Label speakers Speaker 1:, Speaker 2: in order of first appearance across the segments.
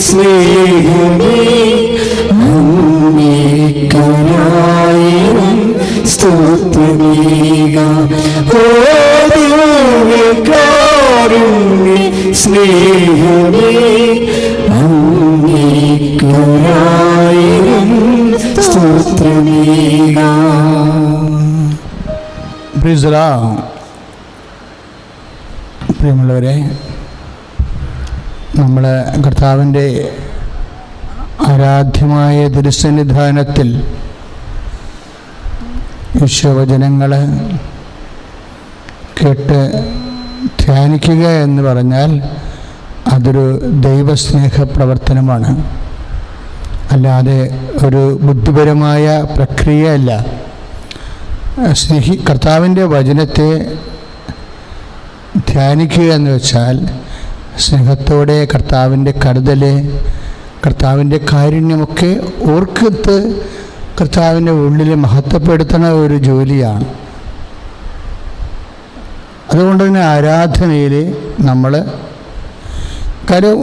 Speaker 1: സ്നേഹമേ അങ്ങേക്കായിരം സ്തോത്രമേകാം. ഓ ദിവ്യകാരുണ്യ സ്നേഹമേ അങ്ങേക്കായിരം സ്തോത്രമേകാം.
Speaker 2: Praise the Lord. പ്രിയമുള്ളവരെ, നമ്മൾ കർത്താവിൻ്റെ ആരാധ്യമായ തിരുസന്നിധാനത്തിൽ വിശ്വവചനങ്ങൾ കേട്ട് ധ്യാനിക്കുക എന്ന് പറഞ്ഞാൽ അതൊരു ദൈവസ്നേഹ പ്രവർത്തനമാണ്, അല്ലാതെ ഒരു ബുദ്ധിപരമായ പ്രക്രിയ അല്ല. കർത്താവിൻ്റെ വചനത്തെ ധ്യാനിക്കുക എന്ന് വെച്ചാൽ സ്നേഹത്തോടെ കർത്താവിൻ്റെ കരുതൽ, കർത്താവിൻ്റെ കാരുണ്യമൊക്കെ ഓർക്കത്ത് കർത്താവിൻ്റെ ഉള്ളിൽ മഹത്വപ്പെടുത്തുന്ന ഒരു ജോലിയാണ്. അതുകൊണ്ട് തന്നെ ആരാധനയിൽ നമ്മൾ കാര്യം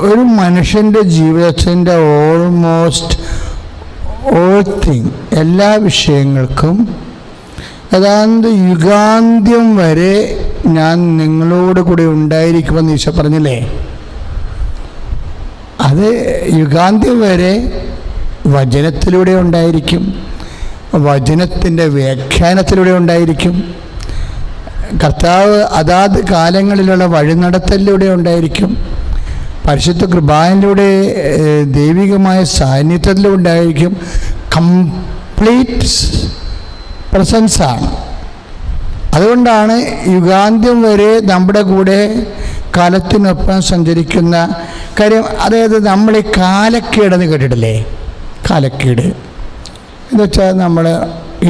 Speaker 2: ഒരു മനുഷ്യൻ്റെ ജീവിതത്തിൻ്റെ ഓൾമോസ്റ്റ് ഓൾ തിങ്, എല്ലാ വിഷയങ്ങൾക്കും ഏതാണ്ട് യുഗാന്ത്യം വരെ ഞാൻ നിങ്ങളോട് കൂടി ഉണ്ടായിരിക്കുമെന്ന് ഈശോ പറഞ്ഞില്ലേ. അത് യുഗാന്ത്യം വരെ വചനത്തിലൂടെ ഉണ്ടായിരിക്കും, വചനത്തിൻ്റെ വ്യാഖ്യാനത്തിലൂടെ ഉണ്ടായിരിക്കും, കർത്താവ് അതാത് കാലങ്ങളിലുള്ള വഴിനടത്തലിലൂടെ ഉണ്ടായിരിക്കും, പരിശുദ്ധ കൃപായിലൂടെ ദൈവികമായ സാന്നിധ്യത്തിലൂടെ ഉണ്ടായിരിക്കും. കംപ്ലീറ്റ് പ്രസൻസാണ്. അതുകൊണ്ടാണ് യുഗാന്ത്യം വരെ നമ്മുടെ കൂടെ കാലത്തിനൊപ്പം സഞ്ചരിക്കുന്ന കാര്യം. അതായത് നമ്മൾ ഈ കാലക്കേടെന്ന് കേട്ടിട്ടില്ലേ? കാലക്കേട് എന്ന് വെച്ചാൽ നമ്മൾ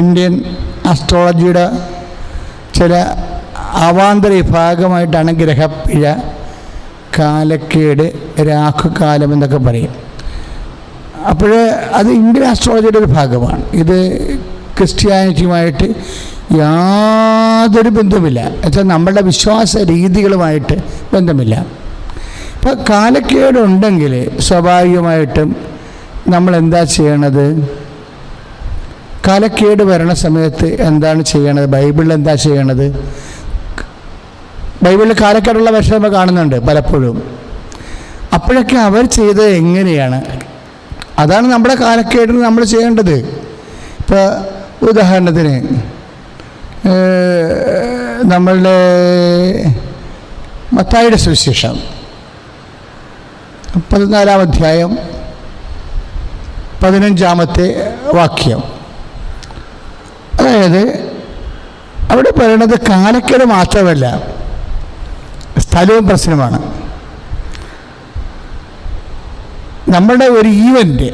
Speaker 2: ഇന്ത്യൻ ആസ്ട്രോളജിയുടെ ചില അവാന്തര വിഭാഗമായിട്ടാണ് ഗ്രഹപ്പിഴ, കാലക്കേട്, രാഹുകാലം എന്നൊക്കെ പറയും. അപ്പോൾ അത് ഇന്ത്യൻ ആസ്ട്രോളജിയുടെ ഒരു ഭാഗമാണ്. ഇത് ക്രിസ്ത്യാനിറ്റിയുമായിട്ട് യാതൊരു ബന്ധമില്ല. എന്നുവെച്ചാൽ നമ്മളുടെ വിശ്വാസ രീതികളുമായിട്ട് ബന്ധമില്ല. ഇപ്പം കാലക്കേടുണ്ടെങ്കിൽ സ്വാഭാവികമായിട്ടും നമ്മൾ എന്താ ചെയ്യണത്? കാലക്കേട് വരണ സമയത്ത് എന്താണ് ചെയ്യണത്? ബൈബിളിൽ എന്താ ചെയ്യണത്? ബൈബിളിൽ കാലക്കേടുള്ള വിഷയം നമ്മൾ കാണുന്നുണ്ട് പലപ്പോഴും. അപ്പോഴൊക്കെ അവർ ചെയ്തത് എങ്ങനെയാണ്? അതാണ് നമ്മുടെ കാലക്കേടിന് നമ്മൾ ചെയ്യേണ്ടത്. ഇപ്പോൾ ഉദാഹരണത്തിന് നമ്മളുടെ മത്തായിയുടെ സുവിശേഷം 14-ാം അധ്യായം 15-ാമത്തെ വാക്യം. അതായത് അവിടെ പറയണത് കാലക്കേട് മാത്രമല്ല, സ്ഥലവും പ്രശ്നമാണ്. നമ്മുടെ ഒരു ഈവൻ്റ്,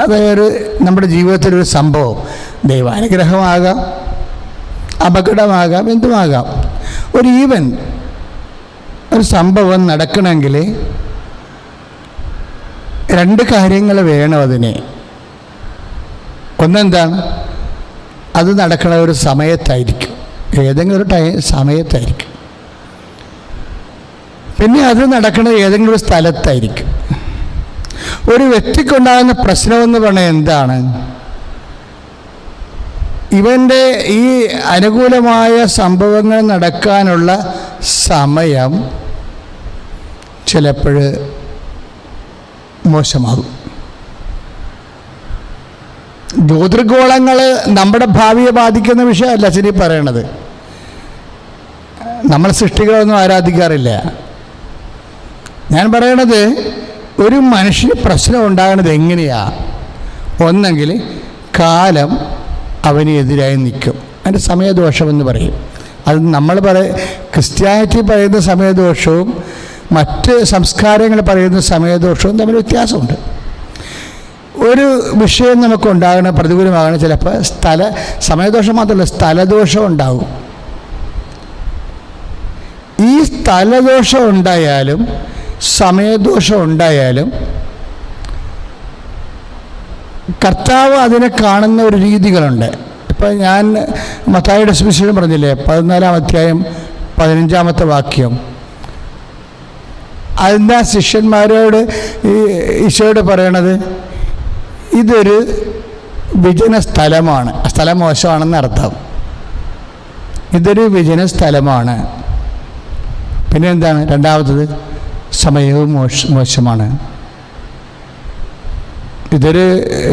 Speaker 2: അതായത് നമ്മുടെ ജീവിതത്തിലൊരു സംഭവം, ദൈവാനുഗ്രഹമാകാം, അപകടമാകാം, എന്തുമാകാം, ഒരു ഈവൻ്റ്, ഒരു സംഭവം നടക്കണമെങ്കിൽ രണ്ട് കാര്യങ്ങൾ വേണം അതിന്. ഒന്നെന്താണ്? അത് നടക്കണ ഒരു സമയത്തായിരിക്കും, ഏതെങ്കിലും ഒരു സമയത്തായിരിക്കും. പിന്നെ അത് നടക്കുന്നത് ഏതെങ്കിലും ഒരു സ്ഥലത്തായിരിക്കും. ഒരു വ്യക്തിക്കുണ്ടാകുന്ന പ്രശ്നമെന്ന് പറഞ്ഞാൽ എന്താണ്? ഇവൻ്റെ ഈ അനുകൂലമായ സംഭവങ്ങൾ നടക്കാനുള്ള സമയം ചിലപ്പോൾ മോശമാകും. ജ്യോതിർഗോളങ്ങൾ നമ്മുടെ ഭാവിയെ ബാധിക്കുന്ന വിഷയമല്ല ശരി പറയണത്. നമ്മൾ സൃഷ്ടികളൊന്നും ആരാധിക്കാറില്ല. ഞാൻ പറയണത് ഒരു മനുഷ്യന് പ്രശ്നം ഉണ്ടാകുന്നത് എങ്ങനെയാ? ഒന്നെങ്കിൽ കാലം അവന് എതിരായി നിൽക്കും, അതിൻ്റെ സമയദോഷമെന്ന് പറയും. അത് നമ്മൾ ക്രിസ്ത്യാനിറ്റി പറയുന്ന സമയദോഷവും മറ്റ് സംസ്കാരങ്ങൾ പറയുന്ന സമയദോഷവും തമ്മിൽ വ്യത്യാസമുണ്ട്. ഒരു വിഷയം നമുക്കുണ്ടാകണം, പ്രതികൂലമാകണം, ചിലപ്പോൾ സമയദോഷം മാത്രമല്ല സ്ഥലദോഷം ഉണ്ടാകും. ഈ സ്ഥലദോഷം ഉണ്ടായാലും സമയദോഷം ഉണ്ടായാലും കർത്താവ് അതിനെ കാണുന്ന ഒരു രീതികളുണ്ട്. ഇപ്പം ഞാൻ മത്തായിയുടെ സുവിശേഷം പറഞ്ഞില്ലേ, 14-ാം അധ്യായം 15-ാമത്തെ വാക്യം. അതിൻ്റെ ശിഷ്യന്മാരോട് ഈശോയോട് പറയണത് ഇതൊരു വിജന സ്ഥലമാണ്. സ്ഥലം മോശമാണെന്ന് അർത്ഥം. ഇതൊരു വിജന സ്ഥലമാണ്. പിന്നെ എന്താണ് രണ്ടാമത്തത്? സമയവും മോശമാണ്. ഇതൊരു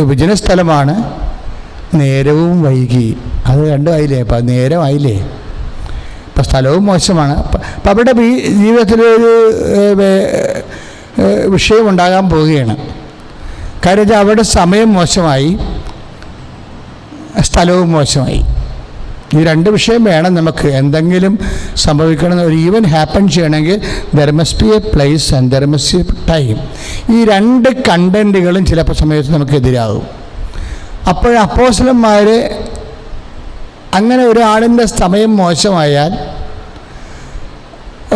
Speaker 2: വിജന സ്ഥലമാണ്, നേരവും വൈകി. അത് രണ്ടും ആയില്ലേ? അപ്പം നേരമായില്ലേ? ഇപ്പം സ്ഥലവും മോശമാണ്. അപ്പം അവരുടെ ജീവിതത്തിലൊരു വിഷയമുണ്ടാകാൻ പോവുകയാണ്. കാര്യം വെച്ചാൽ അവരുടെ സമയം മോശമായി, സ്ഥലവും മോശമായി. ഈ രണ്ട് വിഷയം വേണം നമുക്ക്. എന്തെങ്കിലും സംഭവിക്കണം, ഒരു ഈവൻ ഹാപ്പൻ ചെയ്യണമെങ്കിൽ there must be A place and there must be A time. ഈ രണ്ട് കണ്ടൻറ്റുകളും ചിലപ്പോൾ സമയത്ത് നമുക്ക് എതിരാകും. അപ്പോൾ അപ്പോസ്തലന്മാർ അങ്ങനെ ഒരാളിൻ്റെ സമയം മോശമായാൽ,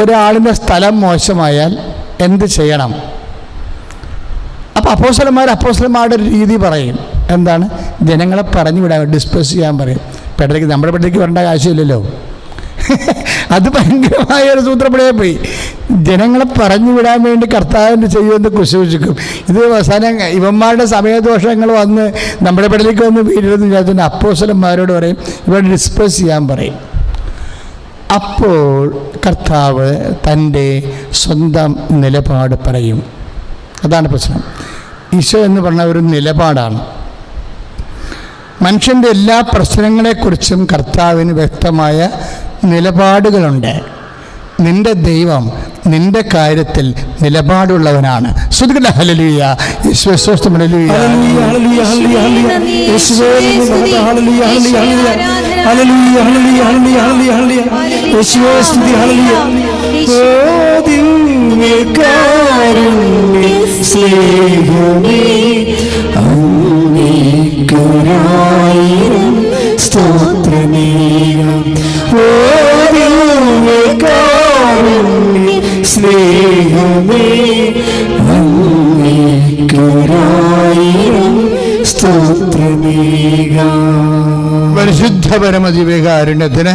Speaker 2: ഒരാളിൻ്റെ സ്ഥലം മോശമായാൽ എന്ത് ചെയ്യണം? അപ്പോൾ അപ്പോസ്തലന്മാരുടെ ഒരു രീതി പറയും. എന്താണ്? ജനങ്ങളെ പറഞ്ഞു വിടാൻ, ഡിസ്പേഴ്സ് ചെയ്യാൻ പറയും. പെടലേക്ക് നമ്മുടെ പെടലേക്ക് വരേണ്ട ആവശ്യമില്ലല്ലോ. അത് ഭയങ്കരമായ ഒരു സൂത്രപ്പടിയായി പോയി. ജനങ്ങളെ പറഞ്ഞു വിടാൻ വേണ്ടി കർത്താവിൻ്റെ ചെയ്യുമെന്ന് കുശിക്കും. ഇത് അവസാനം ഇവന്മാരുടെ സമയദോഷങ്ങൾ വന്ന് നമ്മുടെ പെടലേക്ക് വന്ന് വീട്ടിലെന്ന് വിചാരിച്ചിട്ട് അപ്പോസ്തലന്മാരോട് പറയും, ഇവിടെ ഡിസ്പേഴ്സ് ചെയ്യാൻ പറയും. അപ്പോൾ കർത്താവ് തൻ്റെ സ്വന്തം നിലപാട് പറയും. അതാണ് പ്രശ്നം. ഈശോ എന്ന് പറഞ്ഞ ഒരു നിലപാടാണ്. മനുഷ്യൻ്റെ എല്ലാ പ്രശ്നങ്ങളെക്കുറിച്ചും കർത്താവിന് വ്യക്തമായ നിലപാടുകളുണ്ട്. നിന്റെ ദൈവം നിന്റെ കാര്യത്തിൽ നിലപാടുള്ളവനാണ്. സ്തുതിക്കട്ടെ. ഹല്ലേലൂയ. യേശുവേ സ്തോത്രം. ഹല്ലേലൂയ.
Speaker 1: ഹല്ലേലൂയ ഹല്ലേലൂയ ഹല്ലേലൂയ യേശുവേ ഹല്ലേലൂയ ഹല്ലേലൂയ ഹല്ലേലൂയ ഹല്ലേലൂയ ഹല്ലേലൂയ യേശുവേ സ്തുതി. ഹല്ലേലൂയ. ഓ ദിവ്യകാരുണ്യ സ്നേഹമേ അങ്ങേയ്ക്കൊരായിരം സ്തോത്രമേകാം. ഓ ദിവ്യകാരുണ്യ സ്നേഹമേ അങ്ങേയ്ക്കൊരായിരം സ്തോത്രമേകാം.
Speaker 2: പരിശുദ്ധ പരമദിവ്യകാരുണ്യത്തിന്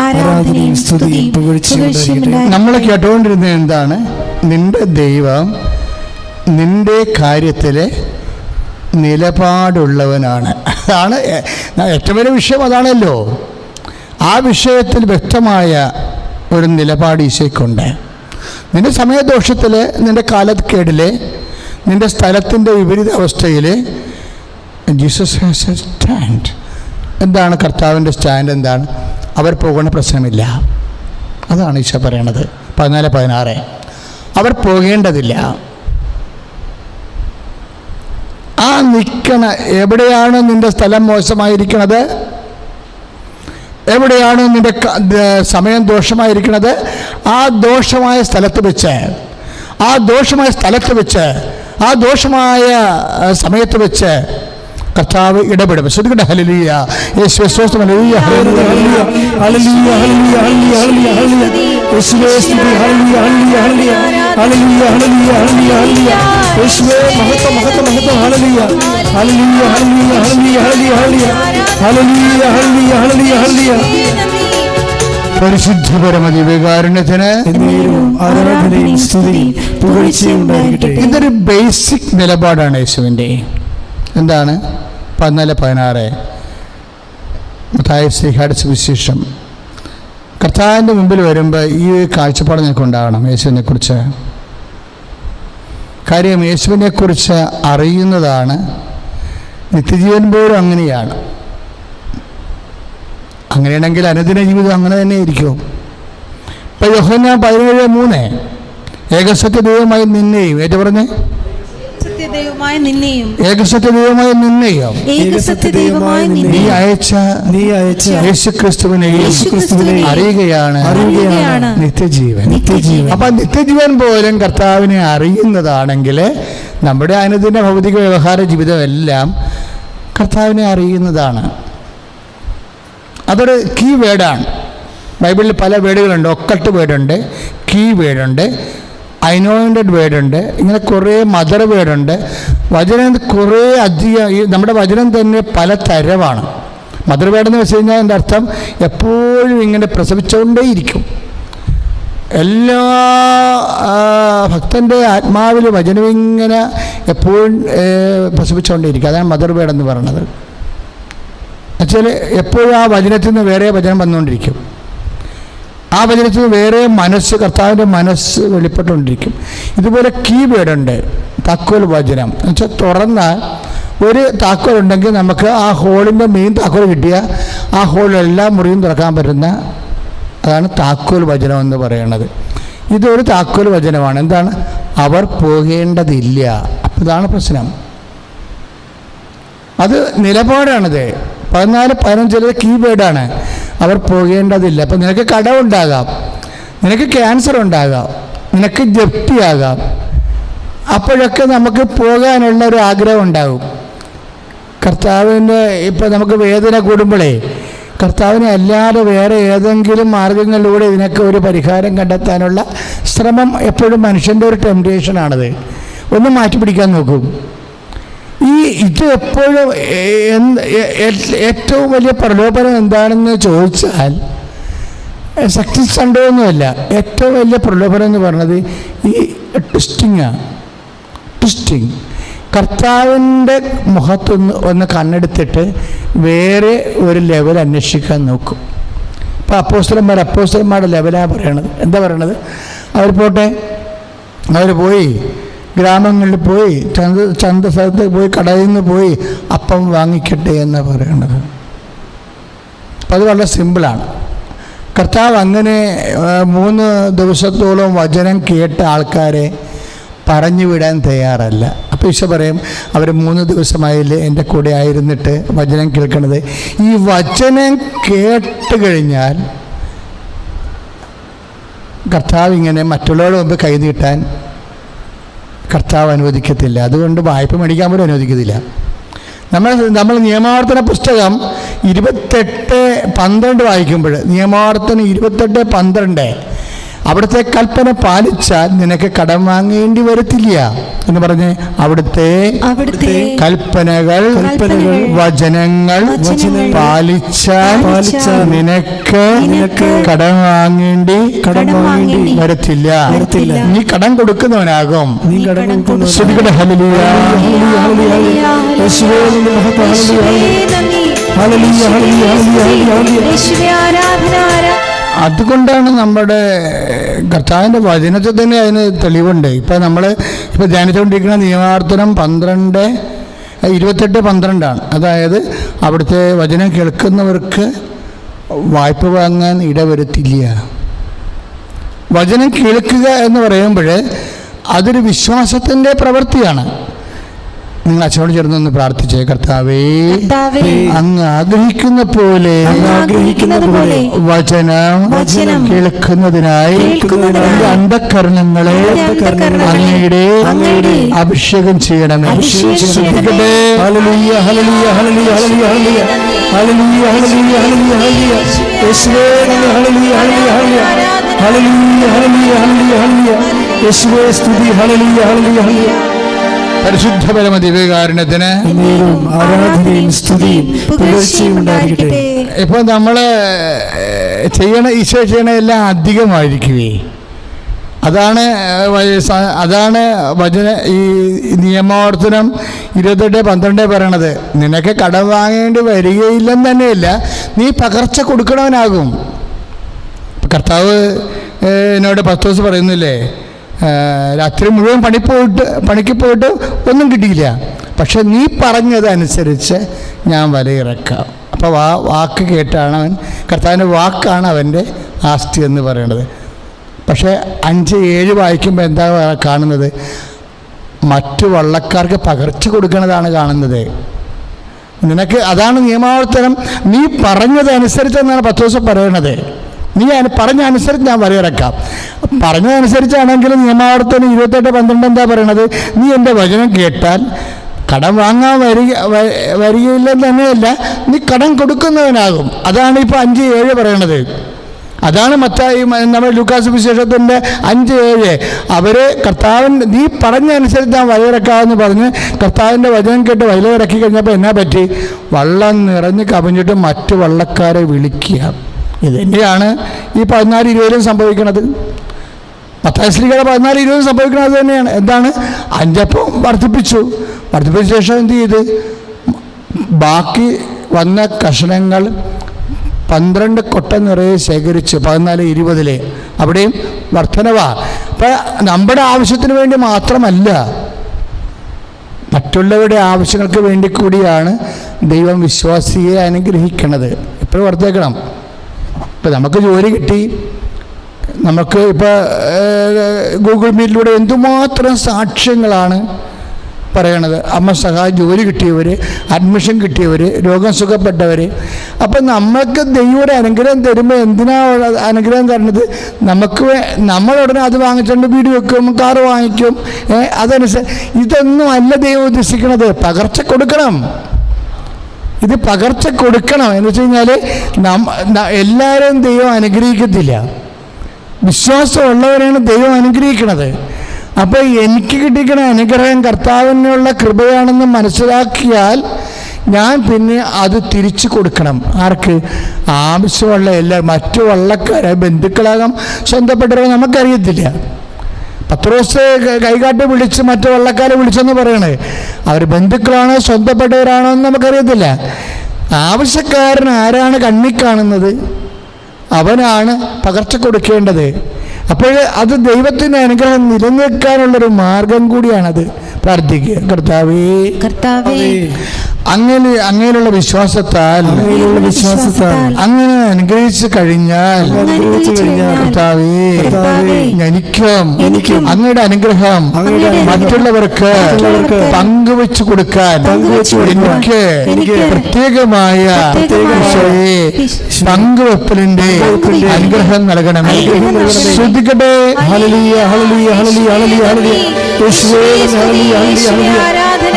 Speaker 1: ആരാധനയും സ്തുതിയും പുകഴ്ചയും.
Speaker 2: നമ്മൾ കേട്ടുകൊണ്ടിരുന്നത് എന്താണ്? നിന്റെ ദൈവം നിന്റെ കാര്യത്തിൽ നിലപാടുള്ളവനാണ്. അതാണ് ഏറ്റവും വലിയ വിഷയം. അതാണല്ലോ ആ വിഷയത്തിൽ വ്യക്തമായ ഒരു നിലപാട് ഈശോയ്ക്കുണ്ട്. നിന്റെ സമയദോഷത്തിൽ, നിന്റെ കാലക്കേടിൽ, നിന്റെ സ്ഥലത്തിൻ്റെ വിപരീത അവസ്ഥയിൽ ജീസസ് ഹാസ് എ സ്റ്റാൻഡ്. എന്താണ് കർത്താവിൻ്റെ സ്റ്റാൻഡ്? എന്താണ്? അവർ പോകുന്ന പ്രശ്നമില്ല. അതാണ് ഈശോ പറയണത് 14:16. അവർ പോകേണ്ടതില്ല. ആ നിൽക്കണ എവിടെയാണ് നിൻ്റെ സ്ഥലം മോശമായിരിക്കണത്, എവിടെയാണ് നിൻ്റെ സമയം ദോഷമായിരിക്കണത്, ആ ദോഷമായ സ്ഥലത്ത് വെച്ച്, ആ ദോഷമായ സ്ഥലത്ത് വെച്ച്, ആ ദോഷമായ സമയത്ത് വെച്ച് കർത്താവ് ഇടപെടും. ശ്രദ്ധിക്കട്ടെ. ഹല്ലേലൂയ. യേശുവേ സ്തോത്രം. ഹല്ലേലൂയ ഹല്ലേലൂയ
Speaker 1: ഹല്ലേലൂയ ഹല്ലേലൂയ ഹല്ലേലൂയ ഹല്ലേലൂയ യേശുവേ സ്തുതി. ഹല്ലേലൂയ ഹല്ലേലൂയ ഹല്ലേലൂയ ഹല്ലേലൂയ ഹല്ലേലൂയ ഹല്ലേലൂയ യേശുവേ മഹത്വം മഹത്വം മഹത്വം. ഹല്ലേലൂയ ഹല്ലേലൂയ ഹല്ലേലൂയ ഹല്ലേലൂയ ഹല്ലേലൂയ ഹല്ലേലൂയ ഹല്ലേലൂയ ഹല്ലേലൂയ ഹല്ലേലൂയ.
Speaker 2: പരിശുദ്ധ പരമദിവ്യകാരുണ്യത്തിന്
Speaker 1: ആരാധനയും സ്തുതിയും പുകഴ്ചയും ഉണ്ടാകട്ടെ.
Speaker 2: ഇതൊരു ബേസിക് നിലപാടാണ് യേശുവിൻ്റെ. എന്താണ്? 14:16 മത്തായി ശ്ലീഹായുടെ സുവിശേഷം. കർത്താവിൻ്റെ മുമ്പിൽ വരുമ്പോൾ ഈ കാഴ്ചപ്പാട് നിങ്ങൾക്ക് ഉണ്ടാകണം യേശുവിനെക്കുറിച്ച്. കാര്യം യേശുവിനെക്കുറിച്ച് അറിയുന്നതാണ് നിത്യജീവൻ പോലും. അങ്ങനെയാണ്. അങ്ങനെയാണെങ്കിൽ അനുദിന ജീവിതം അങ്ങനെ തന്നെ ഇരിക്കും. ഇപ്പം യോഹന്നാൻ 17:3 ഏകസത്യ ദൈവമായി നിന്നെയും ഏറ്റു പറഞ്ഞേ, ഏകസത്യദൈവമായി നിന്നെയും നീ അയച്ച യേശുക്രിസ്തുവിനെ അറിയുകയാണ് നിത്യജീവൻ. അപ്പം നിത്യജീവൻ പോലും കർത്താവിനെ അറിയുന്നതാണെങ്കിൽ നമ്മുടെ അനുദിന ഭൗതിക വ്യവഹാര ജീവിതമെല്ലാം കർത്താവിനെ അറിയുന്നതാണ്. അതൊരു കീ വേർഡാണ്. ബൈബിളിൽ പല വേർഡുകളുണ്ട്. ഒക്കൾട്ട് വേർഡുണ്ട്, കീ വേർഡുണ്ട്, അനോയിൻറ്റഡ് വേർഡുണ്ട്, ഇങ്ങനെ കുറേ മദർ വേർഡുണ്ട്. വചനം കുറേ അധികം. നമ്മുടെ വചനം തന്നെ പല തരമാണ്. മദർ വേർഡെന്ന് വെച്ച് കഴിഞ്ഞാൽ എൻ്റെ അർത്ഥം എപ്പോഴും ഇങ്ങനെ പ്രസവിച്ചുകൊണ്ടേയിരിക്കും. എല്ലാ ഭക്തൻ്റെ ആത്മാവിൽ വചനം ഇങ്ങനെ എപ്പോഴും പ്രസവിച്ചുകൊണ്ടിരിക്കുക. അതാണ് മദർ വേർഡ് എന്ന് പറയുന്നത്. എന്നുവെച്ചാൽ എപ്പോഴും ആ വചനത്തിൽ നിന്ന് വേറെ വചനം വന്നുകൊണ്ടിരിക്കും. ആ വചനത്തിൽ നിന്ന് വേറെ മനസ്സ്, കർത്താവിൻ്റെ മനസ്സ് വെളിപ്പെട്ടുകൊണ്ടിരിക്കും. ഇതുപോലെ കീ വേർഡുണ്ട്, താക്കോൽ വചനം. എന്നുവെച്ചാൽ തുറന്നാൽ ഒരു താക്കോൽ ഉണ്ടെങ്കിൽ നമുക്ക് ആ ഹോളിൻ്റെ മെയിൻ താക്കോൽ കിട്ടിയാൽ ആ ഹോളെല്ലാം മുറിയും തുറക്കാൻ പറ്റുന്ന, അതാണ് താക്കോൽ വചനം എന്ന് പറയുന്നത്. ഇതൊരു താക്കോൽ വചനമാണ്. എന്താണ്? അവർ പോകേണ്ടതില്ല. അപ്പം ഇതാണ് പ്രശ്നം. അത് നിലപാടാണിത്. 14-15 കീവേഡാണ്. അവർ പോകേണ്ടതില്ല. അപ്പം നിനക്ക് കടമുണ്ടാകാം, നിനക്ക് ക്യാൻസർ ഉണ്ടാകാം, നിനക്ക് ജപ്തിയാകാം. അപ്പോഴൊക്കെ നമുക്ക് പോകാനുള്ള ഒരു ആഗ്രഹം ഉണ്ടാകും. കർത്താവിൻ്റെ ഇപ്പം നമുക്ക് വേദന കൂടുമ്പോഴേ കർത്താവിനെ അല്ലാതെ വേറെ ഏതെങ്കിലും മാർഗങ്ങളിലൂടെ ഇതിനൊക്കെ ഒരു പരിഹാരം കണ്ടെത്താനുള്ള ശ്രമം എപ്പോഴും മനുഷ്യൻ്റെ ഒരു ടെംപ്റ്റേഷനാണത്. ഒന്ന് മാറ്റിപ്പിടിക്കാൻ നോക്കും. ഇത് എപ്പോഴും ഏറ്റവും വലിയ പ്രലോഭനം എന്താണെന്ന് ചോദിച്ചാൽ സക്സസ് ഉണ്ടോന്നുമല്ല. ഏറ്റവും വലിയ പ്രലോഭനം എന്ന് പറയുന്നത് ഈ ട്വിസ്റ്റിങ്ങാണ്. ട്വിസ്റ്റിങ്. കർത്താവിൻ്റെ മുഖത്തൊന്ന് കണ്ണെടുത്തിട്ട് വേറെ ഒരു ലെവൽ അന്വേഷിക്കാൻ നോക്കും. ഇപ്പോൾ അപ്പോസ്തലന്മാരുടെ ലെവലാണ് പറയണത്. എന്താ പറയണത്? അവർ പോട്ടെ, അവർ പോയി ഗ്രാമങ്ങളിൽ പോയി ചന്ത സ്ഥലത്ത് പോയി കടയിൽ നിന്ന് പോയി അപ്പം വാങ്ങിക്കട്ടെ എന്ന് പറയണത്. അപ്പം അത് വളരെ സിമ്പിളാണ്. കർത്താവ് അങ്ങനെ 3 ദിവസത്തോളം വചനം കേട്ട ആൾക്കാരെ പറഞ്ഞു വിടാൻ തയ്യാറല്ല. അപ്പോൾ ഈശോ പറയും, അവർ 3 ദിവസമായില്ലേ എൻ്റെ കൂടെ ആയിരുന്നിട്ട് വചനം കേൾക്കണത്. ഈ വചനം കേട്ട് കഴിഞ്ഞാൽ കർത്താവ് ഇങ്ങനെ മറ്റുള്ളവരുടെ മുമ്പ് കൈ നീട്ടാൻ കർത്താവ് അനുവദിക്കത്തില്ല. അതുകൊണ്ട് വായ്പ മേടിക്കാൻ പോലും അനുവദിക്കത്തില്ല. നമ്മൾ നിയമാവർത്തന പുസ്തകം 28:12 വായിക്കുമ്പോൾ, നിയമാവർത്തനം 28:12 അവിടുത്തെ കൽപ്പന പാലിച്ചാൽ നിനക്ക് കടം വാങ്ങേണ്ടി വരത്തില്ല എന്ന് പറഞ്ഞ് അവിടുത്തെ കൽപ്പനകൾ വചനങ്ങൾ പാലിച്ചാൽ നിനക്ക് കടം വാങ്ങേണ്ടി വരത്തില്ല. നീ കടം കൊടുക്കുന്നവനാകും. അതുകൊണ്ടാണ് നമ്മുടെ കർത്താവിൻ്റെ വചനത്തിൽ തന്നെ അതിന് തെളിവുണ്ട്. ഇപ്പം നമ്മൾ ധ്യാനിച്ചുകൊണ്ടിരിക്കുന്ന നിയമാവർത്തനം 28:12 അതായത് അവിടുത്തെ വചനം കേൾക്കുന്നവർക്ക് വായ്പ വാങ്ങാൻ ഇടവരുത്തില്ല. വചനം കേൾക്കുക എന്ന് പറയുമ്പോൾ അതൊരു വിശ്വാസത്തിൻ്റെ പ്രവൃത്തിയാണ്. നിങ്ങൾ അച്ഛനോട് ചേർന്നൊന്ന് പ്രാർത്ഥിച്ചേ. കർത്താവേ, അങ്ങ് ആഗ്രഹിക്കുന്ന പോലെ വചനം കേൾക്കുന്നതിനായി എൻ്റെ അന്ധകരണങ്ങളെ അങ്ങയുടെ അഭിഷേകം ചെയ്യണമേ. ശ്രദ്ധിക്കട്ടെ. ഹല്ലേലൂയ, ഹല്ലേലൂയ, ഹല്ലേലൂയ, ഹല്ലേലൂയ, ഹല്ലേലൂയ, ഹല്ലേലൂയ, ഹല്ലേലൂയ, യേശുവേ ഹല്ലേലൂയ, ഹല്ലേലൂയ, ഹല്ലേലൂയ, ഹല്ലേലൂയ, ഹല്ലേലൂയ, യേശുവേ സ്തുതി. ഹല്ലേലൂയ, ഹല്ലേലൂയ, ഹല്ലേലൂയ. പരിശുദ്ധ പരമ ദിവ്യകാരുണ്യത്തിന് ആരാധനയും സ്തുതിയും പുകഴ്ചയും ഉണ്ടായിരിക്കട്ടെ. ഇപ്പോൾ നമ്മൾ ഈശോ ചെയ്യണ എല്ലാം അധികമായിരിക്കുവേ. അതാണ് വചന ഈ നിയമാവർത്തനം 28:12 പറയണത്. നിനക്ക് കടം വാങ്ങേണ്ടി വരികയില്ലെന്ന് തന്നെയല്ല, നീ പകർച്ച കൊടുക്കണവനാകും. കർത്താവ് എന്നോട് പത്രോസ് പറയുന്നില്ലേ, രാത്രി മുഴുവൻ പണിക്ക് പോയിട്ട് ഒന്നും കിട്ടിയില്ല, പക്ഷെ നീ പറഞ്ഞതനുസരിച്ച് ഞാൻ വലയിറക്കാം. അപ്പോൾ വാക്ക് കേട്ടാണ് അവൻ, കർത്താവിൻ്റെ വാക്കാണ് അവൻ്റെ ആസ്തി എന്ന് പറയുന്നത്. പക്ഷേ 5:7 വായിക്കുമ്പോൾ എന്താ കാണുന്നത്? മറ്റു വള്ളക്കാർക്ക് പകർച്ച കൊടുക്കുന്നതാണ് കാണുന്നത്. നിനക്ക് അതാണ് നിയമാവർത്തനം. നീ പറഞ്ഞതനുസരിച്ചെന്നാണ് പത്രോസ് പറയണത്. നീ പറഞ്ഞ അനുസരിച്ച് ഞാൻ വരയിറക്കാം. പറഞ്ഞതനുസരിച്ചാണെങ്കിലും നിയമാവർത്തനം 28:12 എന്താ പറയണത്? നീ എൻ്റെ വചനം കേട്ടാൽ കടം വാങ്ങാൻ വരികയില്ലെന്ന് തന്നെയല്ല, നീ കടം കൊടുക്കുന്നവനാകും. അതാണ് ഇപ്പോൾ 5:7 പറയണത്. അതാണ് മത്തായി നമ്മുടെ ലൂക്കാസ് വിശേഷത്തിൻ്റെ 5:7. അവർ നീ പറഞ്ഞ അനുസരിച്ച് ഞാൻ വലയിറക്കാമെന്ന് പറഞ്ഞ് കർത്താവിൻ്റെ വചനം കേട്ട് വലയിറക്കി കഴിഞ്ഞപ്പോൾ എന്നാ പറ്റി? വള്ളം നിറഞ്ഞ് കവിഞ്ഞിട്ട് മറ്റു വള്ളക്കാരെ വിളിക്കുക. ഇത് തന്നെയാണ് ഈ 14-20 സംഭവിക്കുന്നത്. മത്തായി-ശ്ലീഹയുടെ 14-20 സംഭവിക്കുന്നത് അത് തന്നെയാണ്. എന്താണ്? 5 അപ്പം വർദ്ധിപ്പിച്ച ശേഷം എന്ത് ചെയ്ത് ബാക്കി വന്ന കഷണങ്ങൾ 12 കൊട്ട നിറയെ ശേഖരിച്ചു. 14-20 അവിടെയും വർധനവാ. അപ്പം നമ്മുടെ ആവശ്യത്തിന് വേണ്ടി മാത്രമല്ല, മറ്റുള്ളവരുടെ ആവശ്യങ്ങൾക്ക് വേണ്ടി കൂടിയാണ് ദൈവം വിശ്വാസിയെ അനുഗ്രഹിക്കുന്നത്. എപ്പോഴും ഓർത്തേക്കണം. ഇപ്പം നമുക്ക് ജോലി കിട്ടി, നമുക്ക് ഇപ്പോൾ ഗൂഗിൾ മീറ്റിലൂടെ എന്തുമാത്രം സാക്ഷ്യങ്ങളാണ് പറയണത്. അമ്മ സഹായം, ജോലി കിട്ടിയവർ, അഡ്മിഷൻ കിട്ടിയവർ, രോഗം സുഖപ്പെട്ടവർ. അപ്പം നമ്മൾക്ക് ദൈവയുടെ അനുഗ്രഹം തരുമ്പോൾ എന്തിനാണ് അനുഗ്രഹം തരുന്നത്? നമ്മളുടനെ അത് വാങ്ങിച്ചുകൊണ്ട് വീട് വെക്കും, കാറ് വാങ്ങിക്കും. അതനുസരിച്ച് ഇതൊന്നും അല്ല ദൈവം ഉദ്ദേശിക്കുന്നത്. പകർച്ച കൊടുക്കണം. ഇത് പകർച്ച കൊടുക്കണം എന്ന് വെച്ച് കഴിഞ്ഞാൽ എല്ലാവരെയും ദൈവം അനുഗ്രഹിക്കത്തില്ല. വിശ്വാസമുള്ളവരെയാണ് ദൈവം അനുഗ്രഹിക്കുന്നത്. അപ്പോൾ എനിക്ക് കിട്ടിയിരിക്കുന്ന അനുഗ്രഹം കർത്താവിനുള്ള കൃപയാണെന്ന് മനസ്സിലാക്കിയാൽ ഞാൻ പിന്നെ അത് തിരിച്ചു കൊടുക്കണം. ആർക്ക്? ആവശ്യമുള്ള മറ്റു വള്ളക്കാരെ, ബന്ധുക്കളാകാം, സ്വന്തപ്പെട്ടവരെ നമുക്കറിയത്തില്ല. പത്രോസ് കൈകാട്ടി വിളിച്ച് മറ്റു വള്ളക്കാരെ വിളിച്ചെന്ന് പറയണേ, അവർ ബന്ധുക്കളാണോ സ്വന്തപ്പെട്ടവരാണോ എന്ന് നമുക്കറിയത്തില്ല. ആവശ്യക്കാരൻ ആരാണ് കണ്ണി കാണുന്നത് അവനാണ് പകർച്ച കൊടുക്കേണ്ടത്. അപ്പോൾ അത് ദൈവത്തിൻ്റെ അനുഗ്രഹം നിലനിൽക്കാനുള്ളൊരു മാർഗം കൂടിയാണത്. പ്രാർത്ഥിക്കുക, കർത്താവേ അങ്ങനെയുള്ള വിശ്വാസത്താൽ അങ്ങനെ അനുഗ്രഹിച്ചു കഴിഞ്ഞാൽ കർത്താവേ എനിക്കും അങ്ങയുടെ അനുഗ്രഹം മറ്റുള്ളവർക്ക് പങ്കുവെച്ചു കൊടുക്കാൻ എനിക്ക് പ്രത്യേകമായ പങ്കുവെപ്പലിന്റെ അനുഗ്രഹം നൽകണമേ. ശ്രദ്ധിക്കട്ടെ. ഹല്ലേലൂയ, ഹല്ലേലൂയ, ഹല്ലേലൂയ, ഹല്ലേലൂയ, ഹല്ലേലൂയ. യേശുവേ, ഹല്ലേലൂയ, ഹല്ലേലൂയ,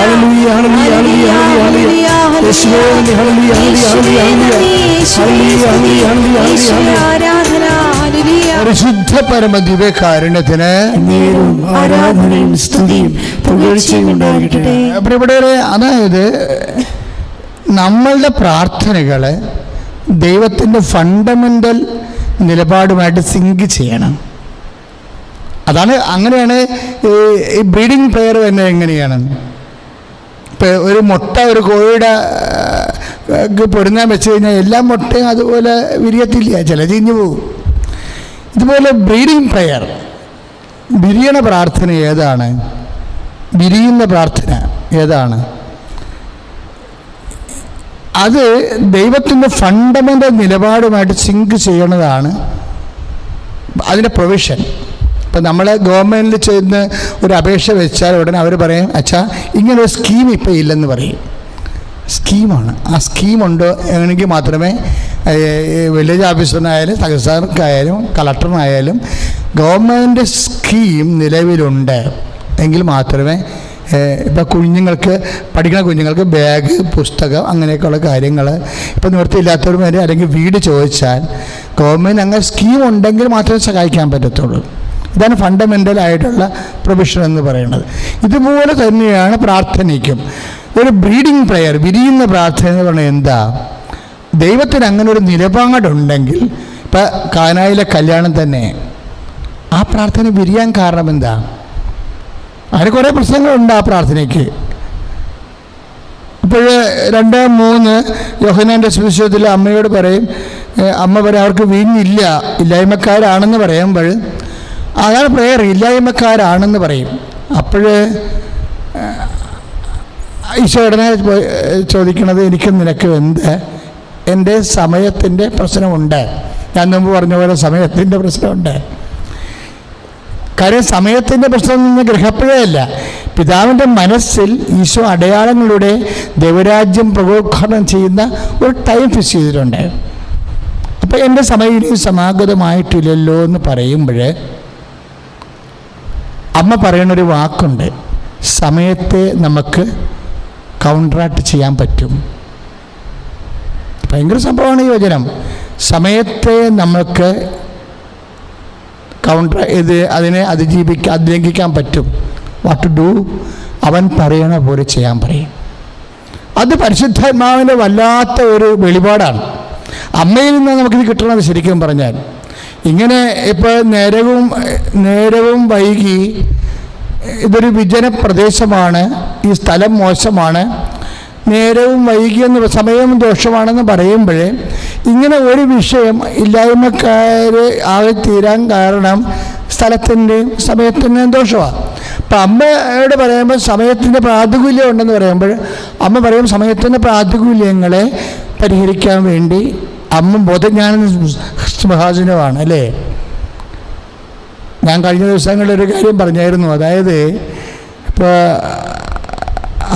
Speaker 2: ഹല്ലേലൂയ, ഹല്ലേലൂയ, ഹല്ലേലൂയ, ഹല്ലേലൂയ, ഹല്ലേലൂയ. യേശുവേ, ഹല്ലേലൂയ, ഹല്ലേലൂയ, ഹല്ലേലൂയ, ഹല്ലേലൂയ. പരിശുദ്ധ പരമ ദിവ്യകാരുണ്യത്തിന്
Speaker 1: ആരാധനയും സ്തുതിയും പുകഴ്ചയും ഉണ്ടാകട്ടെ.
Speaker 2: പ്രിയപ്പെട്ടവരെ, അതായത് നമ്മളുടെ പ്രാർത്ഥനകൾ ദൈവത്തിൻ്റെ ഫണ്ടമെൻ്റൽ നിലപാടുമായിട്ട് സിങ്ക് ചെയ്യണം. അങ്ങനെയാണ് ഈ ബ്രീഡിങ് പ്രെയർ തന്നെ. എങ്ങനെയാണ്? ഇപ്പോൾ ഒരു മുട്ട ഒരു കോഴിയുടെ പൊരുങ്ങാൻ വെച്ച് കഴിഞ്ഞാൽ എല്ലാ മുട്ടയും അതുപോലെ വിരിയത്തില്ല, ചില ചീഞ്ഞു പോകും. ഇതുപോലെ ബ്രീഡിങ് പ്രെയർ, വിരിയണ പ്രാർത്ഥന ഏതാണ്? വിരിയുന്ന പ്രാർത്ഥന ഏതാണ്? അത് ദൈവത്തിൻ്റെ ഫണ്ടമെൻ്റൽ നിലപാടുമായിട്ട് സിങ്ക് ചെയ്യണതാണ് അതിൻ്റെ പ്രൊവിഷൻ. ഇപ്പം നമ്മൾ ഗവൺമെൻറ്റിൽ ചെന്ന് ഒരു അപേക്ഷ വെച്ചാൽ ഉടനെ അവർ പറയും, അച്ഛാ ഇങ്ങനൊരു സ്കീം ഇപ്പോൾ ഇല്ലെന്ന് പറയും. സ്കീമാണ്. ആ സ്കീമുണ്ടോ എങ്കിൽ മാത്രമേ വില്ലേജ് ഓഫീസറിനായാലും തഹസിൽദാർക്കായാലും കളക്ടറിനായാലും ഗവൺമെൻറ് സ്കീം നിലവിലുണ്ട് എങ്കിൽ മാത്രമേ ഇപ്പോൾ പഠിക്കുന്ന കുഞ്ഞുങ്ങൾക്ക് ബാഗ്, പുസ്തകം, അങ്ങനെയൊക്കെയുള്ള കാര്യങ്ങൾ ഇപ്പോൾ നിവൃത്തിയില്ലാത്തവർ വരെ അല്ലെങ്കിൽ വീട് ചോദിച്ചാൽ ഗവൺമെൻറ് അങ്ങനെ സ്കീം ഉണ്ടെങ്കിൽ മാത്രമേ സഹായിക്കാൻ പറ്റത്തുള്ളൂ. ഇതാണ് ഫണ്ടമെൻ്റലായിട്ടുള്ള പ്രൊവിഷൻ എന്ന് പറയുന്നത്. ഇതുപോലെ തന്നെയാണ് പ്രാർത്ഥനയ്ക്കും. ഒരു ബ്രീഡിങ് പ്രെയർ, വിരിയുന്ന പ്രാർത്ഥന എന്ന് പറഞ്ഞാൽ എന്താ? ദൈവത്തിന് അങ്ങനെ ഒരു നിലപാടുണ്ടെങ്കിൽ, ഇപ്പം കാനായിലെ കല്യാണം തന്നെ ആ പ്രാർത്ഥന വിരിയാൻ കാരണം എന്താ? അതിന് കുറേ പ്രശ്നങ്ങളുണ്ട് ആ പ്രാർത്ഥനയ്ക്ക്. ഇപ്പോൾ 2:3 യോഹന്നാൻ്റെ സുവിശേഷത്തിൽ അമ്മയോട് പറയും, അമ്മ പറയും അവർക്ക് വീഞ്ഞില്ല, ഇല്ലായ്മക്കാരാണെന്ന് പറയുമ്പോൾ അതാണ് പ്രെയർ, ഇല്ലായ്മക്കാരാണെന്ന് പറയും. അപ്പോൾ ഈശോ ഉടനെ ചോദിക്കണത്, എനിക്കും നിനക്കും എന്ത്? എൻ്റെ സമയത്തിൻ്റെ പ്രശ്നമുണ്ട്. ഞാൻ മുമ്പ് പറഞ്ഞ പോലെ സമയത്തിൻ്റെ പ്രശ്നമുണ്ട്. കാര്യം സമയത്തിൻ്റെ പ്രശ്നം നിന്ന് ഗ്രഹപ്പുഴയല്ല, പിതാവിൻ്റെ മനസ്സിൽ ഈശോ അടയാളങ്ങളുടെ ദൈവരാജ്യം പ്രകോപനം ചെയ്യുന്ന ഒരു ടൈം ഫിക്സ് ചെയ്തിട്ടുണ്ട്. അപ്പോൾ എൻ്റെ സമയം ഇനി സമാഗതമായിട്ടില്ലല്ലോ എന്ന് പറയുമ്പോൾ അമ്മ പറയുന്നൊരു വാക്കുണ്ട്, സമയത്തെ നമുക്ക് കൗണ്ടറാക്ട് ചെയ്യാൻ പറ്റും. ഭയങ്കര സംഭവമാണ് ഈ വചനം. സമയത്തെ നമുക്ക് അതിനെ അതിലംഘിക്കാൻ പറ്റും. What to do? അവൻ പറയണ പോലെ ചെയ്യാൻ പറയും. അത് പരിശുദ്ധാത്മാവിൻ്റെ വല്ലാത്ത ഒരു വെളിപാടാണ്. അമ്മയിൽ നിന്ന് നമുക്കിത് കിട്ടണത് ശരിക്കും പറഞ്ഞാൽ. ഇങ്ങനെ ഇപ്പോൾ നേരവും വൈകി, ഇതൊരു വിജന പ്രദേശമാണ്, ഈ സ്ഥലം മോശമാണ്, നേരവും വൈകിയെന്ന് സമയവും ദോഷമാണെന്ന് പറയുമ്പോൾ ഇങ്ങനെ ഒരു വിഷയം ഇല്ലായ്മക്കാർ ആകെ തീരാൻ കാരണം സ്ഥലത്തിൻ്റെയും സമയത്തിൻ്റെയും ദോഷമാണ്. അപ്പം അമ്മയോട് പറയുമ്പോൾ സമയത്തിൻ്റെ പ്രാതികൂല്യം ഉണ്ടെന്ന് പറയുമ്പോൾ അമ്മ പറയും സമയത്തിൻ്റെ പ്രാതികൂല്യങ്ങളെ പരിഹരിക്കാൻ വേണ്ടി അമ്മ ബോധജ്ഞാന സിംഹാസനമാണ് അല്ലേ. ഞാൻ കഴിഞ്ഞ ദിവസങ്ങളിലൊരു കാര്യം പറഞ്ഞായിരുന്നു. അതായത് ഇപ്പോൾ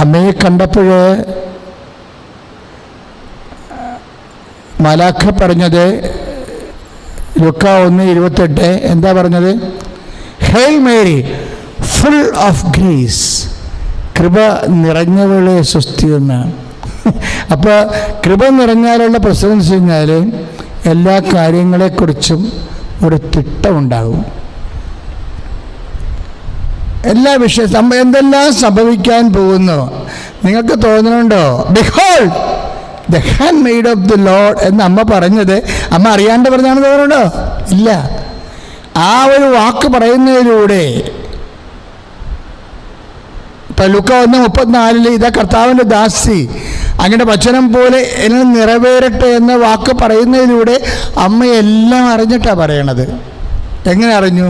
Speaker 2: അമ്മയെ കണ്ടപ്പോൾ മാലാഖ പറഞ്ഞത് ലൂക്കാ 1:28 എന്താ പറഞ്ഞത്? Hail Mary full of grace, കൃപ നിറഞ്ഞവളെ സ്വസ്തി എന്നാണ്. അപ്പോൾ കൃപ നിറഞ്ഞാലുള്ള പ്രശ്നം എന്ന് വെച്ച് കഴിഞ്ഞാൽ എല്ലാ കാര്യങ്ങളെക്കുറിച്ചും ഒരു തിട്ടമുണ്ടാകും. എല്ലാ വിഷയം എന്തെല്ലാം സംഭവിക്കാൻ പോകുന്നു നിങ്ങൾക്ക് തോന്നുന്നുണ്ടോ? Behold the hand made of the Lord എന്ന് അമ്മ പറഞ്ഞത് അമ്മ അറിയാണ്ട് പറഞ്ഞാണെന്ന് തോന്നുന്നുണ്ടോ? ഇല്ല. ആ ഒരു വാക്ക് പറയുന്നതിലൂടെ ഇപ്പം ലൂക്കാ 1:34 ഇതാ കർത്താവിൻ്റെ ദാസി, അങ്ങനെ വചനം പോലെ എന്നെ നിറവേറട്ടെ എന്ന വാക്ക് പറയുന്നതിലൂടെ അമ്മയെല്ലാം അറിഞ്ഞിട്ടാണ് പറയണത്. എങ്ങനെ അറിഞ്ഞു?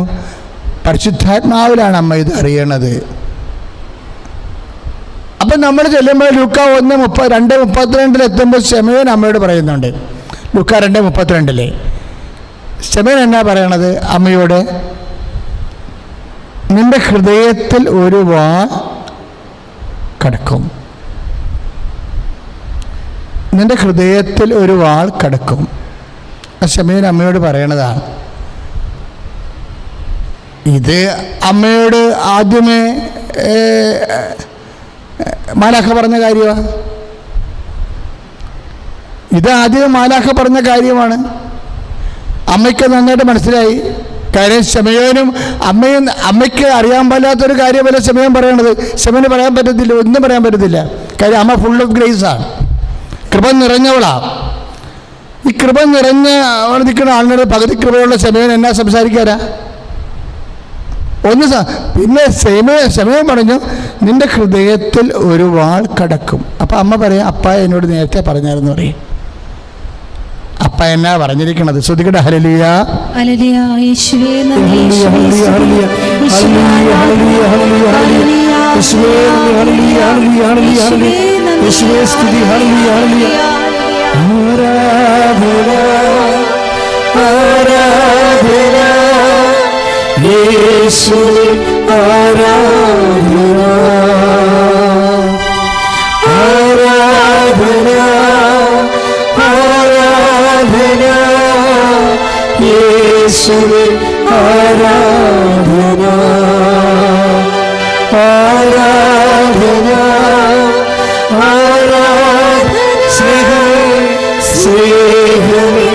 Speaker 2: പരിശുദ്ധാത്മാവിലാണ് അമ്മ ഇത് അറിയണത്. അപ്പം നമ്മൾ ചെല്ലുമ്പോൾ ലൂക്കാ 1:32 എത്തുമ്പോൾ ശമയോൻ അമ്മയോട് പറയുന്നുണ്ട്. ലൂക്കാ 2:32 ശമയോൻ എന്നാ പറയണത് അമ്മയോട്? നിന്റെ ഹൃദയത്തിൽ ഒരു വാൾ കടക്കും, നിന്റെ ഹൃദയത്തിൽ ഒരു വാൾ കടക്കും. ആ ശമയോൻ അമ്മയോട് പറയണതാണ്. ഇത് അമ്മയോട് ആദ്യമേ മാലാഖ പറഞ്ഞ കാര്യമാണ്. ഇത് ആദ്യം മാലാഖ പറഞ്ഞ കാര്യമാണ്. അമ്മയ്ക്ക് നന്നായിട്ട് മനസ്സിലായി. കാര്യം ശമയോനും അമ്മയ്ക്ക് അറിയാൻ പാടില്ലാത്തൊരു കാര്യമല്ല ശമയോൻ പറയണത്. ശമയോന് പറയാൻ പറ്റത്തില്ല, ഒന്നും പറയാൻ പറ്റത്തില്ല. കാര്യം അമ്മ ഫുൾ ഓഫ് ഗ്രേസാണ്, കൃപ നിറഞ്ഞവളാണ്. ഈ കൃപ നിറഞ്ഞ അവിടെ നിൽക്കുന്ന ആളുകളുടെ പകുതി കൃപയുള്ള ശമയോൻ എന്നാ സംസാരിക്കാരാ? പിന്നെ സമയം പറഞ്ഞു നിന്റെ ഹൃദയത്തിൽ ഒരു വാൾ കടക്കും. അപ്പം അമ്മ പറയാം, അപ്പ എന്നോട് നേരത്തെ പറഞ്ഞായിരുന്നു പറയും. അപ്പ എന്നാ പറഞ്ഞിരിക്കണത്? ശ്രദ്ധിക്കട്ടെ. ഹല്ലേലൂയ ഹല്ലേലൂയ യേശുവേ നന്ദി, യേശുവേ ഹല്ലേലൂയ ഹല്ലേലൂയ യേശുവേ ഹല്ലേലൂയ ഹല്ലേലൂയ യേശുവേ സ്തുതി ഹല്ലേലൂയ ഹല്ലേലൂയ ആരാധന യേശുവേ ആരാധന ആരാധന ആരാധന യേശുവേ ആരാധന ആരാധന ആരാധന സ്നേഹമേ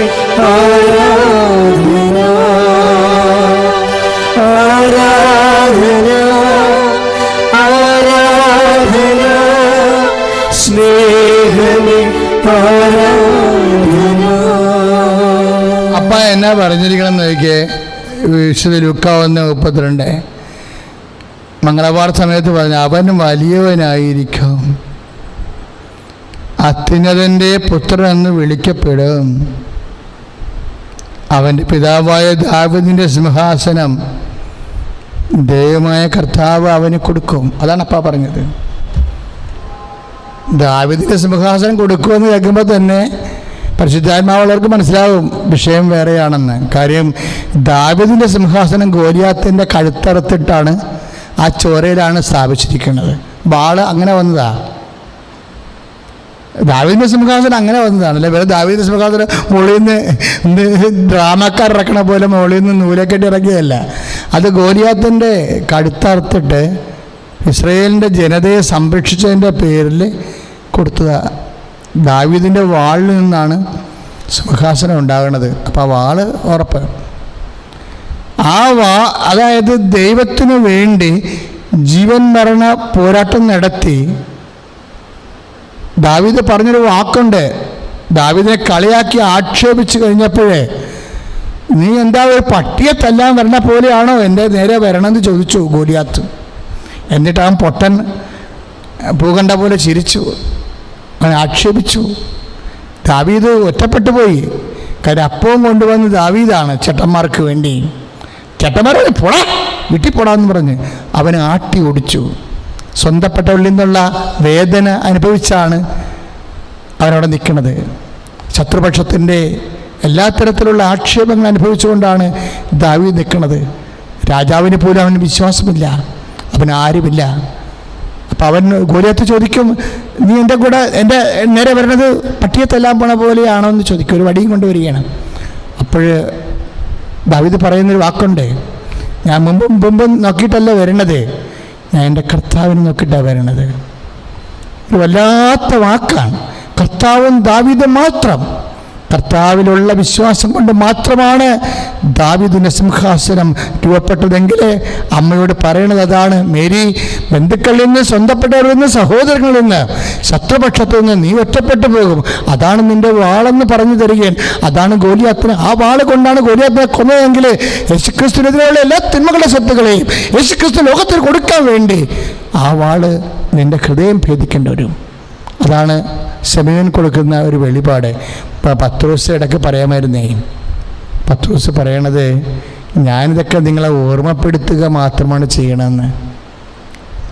Speaker 2: ആരാധന ആരാധന ആരാധന സ്നേഹമേ ആരാധന. അപ്പ എന്നാ പറഞ്ഞിരിക്കണം എന്ന് നോക്കിയേ. വിശുദ്ധ ലൂക്കാ 1:32 മംഗളവാർ സമയത്ത് പറഞ്ഞു, അവൻ വലിയവനായിരിക്കും, അത്യുന്നതൻ്റെ പുത്രൻ എന്ന് വിളിക്കപ്പെടും, അവൻ്റെ പിതാവായ ദാവീദിൻ്റെ സിംഹാസനം ദൈവമായ കർത്താവ് അവന് കൊടുക്കും. അതാണ് അപ്പ പറഞ്ഞത്. ദാവീദിൻ്റെ സിംഹാസനം കൊടുക്കുമെന്ന് കേൾക്കുമ്പോൾ തന്നെ പരിശുദ്ധാത്മാവുള്ളവർക്ക് മനസ്സിലാവും വിഷയം വേറെയാണെന്ന്. കാര്യം ദാവീദിൻ്റെ സിംഹാസനം ഗോലിയാത്തിൻ്റെ കഴുത്തറുത്തിട്ടാണ് ആ ചോരയിലാണ് സ്ഥാപിച്ചിരിക്കുന്നത്. വാള് അങ്ങനെ വന്നതാ. ദാവീദിൻ്റെ സിംഹാസനം അങ്ങനെ വന്നതാണ്. അല്ലെ വേറെ ദാവീദിൻ്റെ സിംഹാസനം മുകളിൽ നിന്ന് ഡ്രാമക്കാർ ഇറക്കണ പോലെ മുകളിൽ നിന്ന് നൂലക്കെട്ടി ഇറക്കിയതല്ല. അത് ഗോലിയാത്തിൻ്റെ കഴുത്തറുത്തിട്ട് ഇസ്രായേലിൻ്റെ ജനതയെ സംരക്ഷിച്ചതിൻ്റെ പേരിൽ കൊടുത്തതാണ്. ദാവീദിൻ്റെ വാളിൽ നിന്നാണ് സിംഹാസനം ഉണ്ടാകുന്നത്. അപ്പോൾ ആ വാള് ഉറപ്പ്. അതായത് ദൈവത്തിനു വേണ്ടി ജീവൻ മരണ പോരാട്ടം നടത്തി. ദാവീദ് പറഞ്ഞൊരു വാക്കുണ്ട്. ദാവീദിനെ കളിയാക്കി ആക്ഷേപിച്ച് കഴിഞ്ഞപ്പോഴേ നീ എന്താ ഒരു പട്ടിയെ തല്ലാൻ വരണ പോലെയാണോ എൻ്റെ നേരെ വരണമെന്ന് ചോദിച്ചു ഗോലിയാത്ത്. എന്നിട്ട് അവൻ പൊട്ടൻ പൂകണ്ട പോലെ ചിരിച്ചു, അവൻ ആക്ഷേപിച്ചു. ദാവീദ് ഒറ്റപ്പെട്ടു പോയി. കാര്യം അപ്പവും കൊണ്ടുവന്ന് ദാവീദാണ് ചേട്ടന്മാർക്ക് വേണ്ടി. ചേട്ടന്മാർ പോടാ, വീട്ടിൽ പോടാന്ന് പറഞ്ഞ് അവന് ആട്ടി ഓടിച്ചു. സ്വന്തപ്പെട്ടവരിൽ നിന്നുള്ള വേദന അനുഭവിച്ചാണ് അവനവിടെ നിൽക്കുന്നത്. ശത്രുപക്ഷത്തിൻ്റെ എല്ലാ തരത്തിലുള്ള ആക്ഷേപങ്ങൾ അനുഭവിച്ചുകൊണ്ടാണ് ദാവീദ് നിൽക്കുന്നത്. രാജാവിന് പോലും അവന് വിശ്വാസമില്ല, അവന് ആരുമില്ല. അപ്പം അവൻ ഗോലിയാത്ത് ചോദിക്കും, നീ എൻ്റെ കൂടെ എൻ്റെ നേരെ വരുന്നത് പട്ടിയെ തല്ലാൻ പോണ പോലെയാണോ എന്ന് ചോദിക്കും. ഒരു വടിയും കൊണ്ടുവരികയാണ്. അപ്പോൾ ദാവീദ് പറയുന്നൊരു വാക്കുണ്ട്, ഞാൻ മുമ്പും നോക്കിയിട്ടല്ല വരണത്, ഞാൻ എൻ്റെ കർത്താവിനെ നോക്കിയിട്ടാണ് വരണത്. ഒരു വല്ലാത്ത വാക്കാണ്. കർത്താവും ദാവീദും മാത്രം, കർത്താവിലുള്ള വിശ്വാസം കൊണ്ട് മാത്രമാണ് ദാവീദിൻ്റെ സിംഹാസനം രൂപപ്പെട്ടതെങ്കിൽ അമ്മയോട് പറയണത് അതാണ്, മേരി, ബന്ധുക്കളിൽ നിന്ന്, സ്വന്തപ്പെട്ടവരിൽ നിന്ന്, സഹോദരങ്ങളിൽ നിന്ന്, ശത്രുപക്ഷത്തു നിന്ന് നീ ഒറ്റപ്പെട്ടു പോകും. അതാണ് നിന്റെ വാളെന്ന് പറഞ്ഞു തരികയും അതാണ് ഗോലിയാത്തിന്. ആ വാള് കൊണ്ടാണ് ഗോലിയാത്തിനെ കൊന്നതെങ്കിൽ യേശുക്രിസ്തുവിനെതിരെയുള്ള എല്ലാ തിന്മകളുടെ സ്വത്തുകളെയും യേശുക്രിസ്തു ലോകത്തിൽ കൊടുക്കാൻ വേണ്ടി ആ വാള് നിന്റെ ഹൃദയം ഭേദിക്കേണ്ടി വരും. അതാണ് ശമയോൻ കൊടുക്കുന്ന ഒരു വെളിപാട്. ഇപ്പം പത്രോസ് ഇടയ്ക്ക് പറയാമായിരുന്നേ, പത്രോസ് പറയണത് ഞാനിതൊക്കെ നിങ്ങളെ ഓർമ്മപ്പെടുത്തുക മാത്രമാണ് ചെയ്യണമെന്ന്.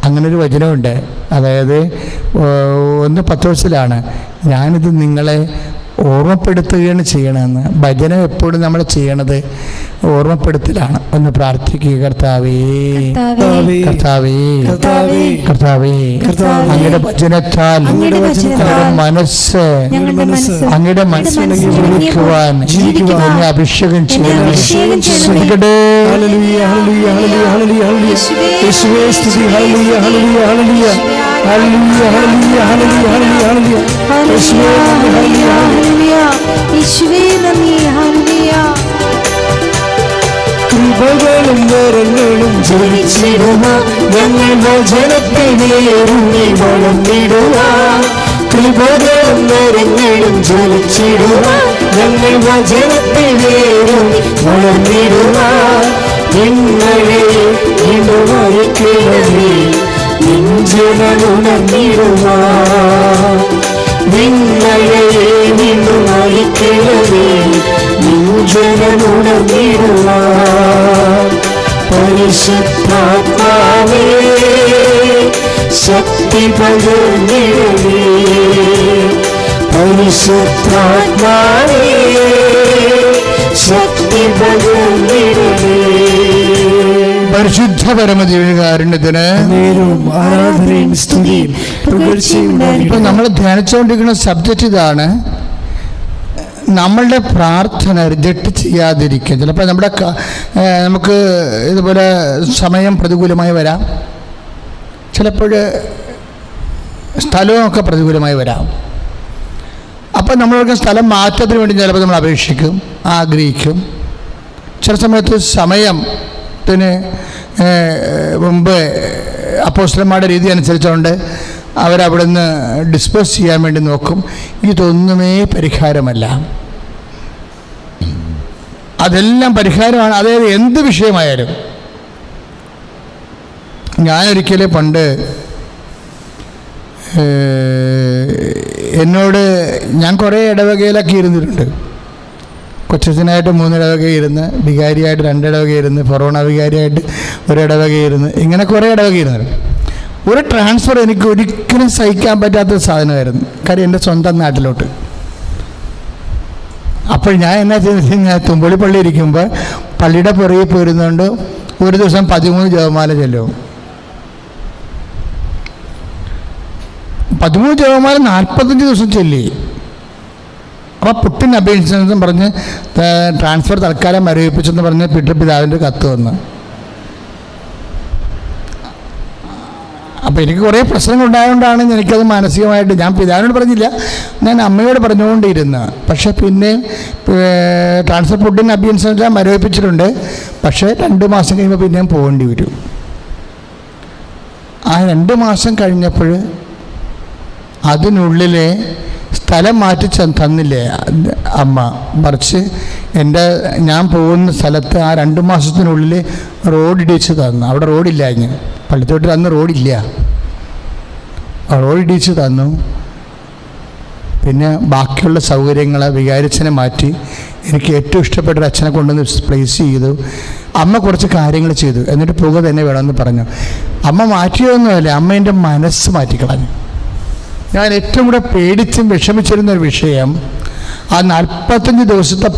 Speaker 2: അങ്ങനൊരു വചനമുണ്ട്. അതായത് 1 പത്രോസിലാണ്, ഞാനിത് നിങ്ങളെ ഓർമ്മപ്പെടുത്തുകയാണ് ചെയ്യണമെന്ന്. ഭജനം എപ്പോഴും നമ്മൾ ചെയ്യണത് ഓർമ്മപ്പെടുത്തലാണ്. ഒന്ന് പ്രാർത്ഥിക്കുക, കർത്താവേ കർത്താവേ കർത്താവേ, അങ്ങയുടെ വചനത്താൽ മനസ്സ് അങ്ങയുടെ മനസ്സിനെ ജീവിക്കുവാൻ എന്നെ അഭിഷേകം ചെയ്യണമേ.
Speaker 1: കൃപകളും വരങ്ങളും ജ്വലിച്ചിടുവാൻ ഞങ്ങൾ വചനത്തിനേറുങ്ങി വളർന്നിടുവാൻ. കൃപകളും വരങ്ങളും ജ്വലിച്ചിടുവാൻ ഞങ്ങൾ വചനത്തിനേറുങ്ങി വളർന്നിടുവാൻ. നിങ്ങളെ ഇടുവരിക്കണമേ നെഞ്ചുണർന്നിടുവാൻ. നിങ്ങളെ ഇടുവരിക്കണമേ നെഞ്ചുണർന്നിടുവാൻ. പരിശുദ്ധാത്മാവേ ശക്തി പകർന്നിടണേ. പരിശുദ്ധാത്മാവേ ശക്തി പകർന്നിടണേ.
Speaker 2: പരിശുദ്ധ പരമദിവ്യകാരുണ്യത്തിന്
Speaker 1: ആരാധനയും സ്തുതിയും പുകഴ്ചയും.
Speaker 2: ഇപ്പം നമ്മൾ ധ്യാനിച്ചുകൊണ്ടിരിക്കുന്ന സബ്ജക്റ്റ് ഇതാണ്, നമ്മളുടെ പ്രാർത്ഥന റിജക്റ്റ് ചെയ്യാതിരിക്കുക. ചിലപ്പോൾ നമുക്ക് ഇതുപോലെ സമയം പ്രതികൂലമായി വരാം, ചിലപ്പോൾ സ്ഥലമൊക്കെ പ്രതികൂലമായി വരാം. അപ്പം നമ്മൾക്ക് സ്ഥലം മാറ്റത്തിന് വേണ്ടി ചിലപ്പോൾ നമ്മൾ അപേക്ഷിക്കും, ആഗ്രഹിക്കും. ചില സമയത്ത് സമയത്തിന് മുമ്പ് അപ്പോസ്തലന്മാരുടെ രീതി അനുസരിച്ചുകൊണ്ട് അവരവിടുന്ന് ഡിസ്പോസ് ചെയ്യാൻ വേണ്ടി നോക്കും. ഇതൊന്നുമേ പരിഹാരമല്ല. അതെല്ലാം പരിഹാരമാണ്. അതായത് എന്ത് വിഷയമായാലും. ഞാനൊരിക്കലും പണ്ട് എന്നോട്, ഞാൻ കുറേ ഇടവകയിലൊക്കെ ഇരുന്നിട്ടുണ്ട്. കൊച്ചച്ഛനായിട്ട് 3 ഇടവക ഇരുന്ന്, വികാരിയായിട്ട് 2 ഇടവക ഇരുന്ന്, ഫൊറോണ വികാരിയായിട്ട് 1 ഇടവക ഇരുന്ന്, ഇങ്ങനെ കുറേ ഇടവക ഇരുന്നിട്ടുണ്ട്. ഒരു ട്രാൻസ്ഫർ എനിക്ക് ഒരിക്കലും സഹിക്കാൻ പറ്റാത്തൊരു സാധനമായിരുന്നു. കാര്യം എൻ്റെ സ്വന്തം നാട്ടിലോട്ട്. അപ്പോൾ ഞാൻ എന്നാ ചെയ്തെന്ന് വെച്ചാൽ, തുമ്പളി പള്ളി ഇരിക്കുമ്പോൾ പള്ളിയുടെ പുറകെ പോയിരുന്നുകൊണ്ട് ഒരു ദിവസം 13 ജപമാല ചെല്ലും. 13 ജപമാല 45 ദിവസം ചൊല്ലി. അപ്പോൾ പുട്ടിൻ അപേക്ഷിച്ചെന്നും പറഞ്ഞ് ട്രാൻസ്ഫർ തൽക്കാലം മരവിപ്പിച്ചെന്ന് പറഞ്ഞ് പീറ്റർ പിതാവിൻ്റെ കത്ത് വന്നു. അപ്പോൾ എനിക്ക് കുറേ പ്രശ്നങ്ങളുണ്ടായതുകൊണ്ടാണ് എനിക്കത് മാനസികമായിട്ട്, ഞാൻ പിതാവിനോട് പറഞ്ഞില്ല, ഞാൻ അമ്മയോട് പറഞ്ഞുകൊണ്ടിരുന്നു. പക്ഷേ പിന്നെ ട്രാൻസ്ഫർ പുട്ടിൻ അഭ്യർത്ഥിച്ചാൽ മരവിപ്പിച്ചിട്ടുണ്ട്. പക്ഷേ 2 മാസം കഴിയുമ്പോൾ പിന്നെയും പോകേണ്ടി വരും. ആ 2 മാസം കഴിഞ്ഞപ്പോൾ അതിനുള്ളിൽ സ്ഥലം മാറ്റി തന്നില്ലേ അമ്മ, മറിച്ച് ഞാൻ പോകുന്ന സ്ഥലത്ത് ആ 2 മാസത്തിനുള്ളിൽ റോഡ് ഇടിച്ച് തന്നു. അവിടെ റോഡില്ല, ഇങ്ങനെ പള്ളിത്തോട്ടിൽ അന്ന് റോഡില്ല, റോഡ് ഇടിച്ച് തന്നു. പിന്നെ ബാക്കിയുള്ള സൗകര്യങ്ങൾ വികാരിച്ചനെ മാറ്റി എനിക്ക് ഏറ്റവും ഇഷ്ടപ്പെട്ട ഒരു അച്ഛനെ കൊണ്ടുവന്ന് പ്ലേസ് ചെയ്തു. അമ്മ കുറച്ച് കാര്യങ്ങൾ ചെയ്തു, എന്നിട്ട് പുക തന്നെ വേണമെന്ന് പറഞ്ഞു. അമ്മ മാറ്റിയതൊന്നുമല്ല, അമ്മ എൻ്റെ മനസ്സ് മാറ്റിക്കളഞ്ഞു. ഞാൻ ഏറ്റവും കൂടെ പേടിച്ചും വിഷമിച്ചിരുന്നൊരു വിഷയം, ആ 45 ദിവസത്തെ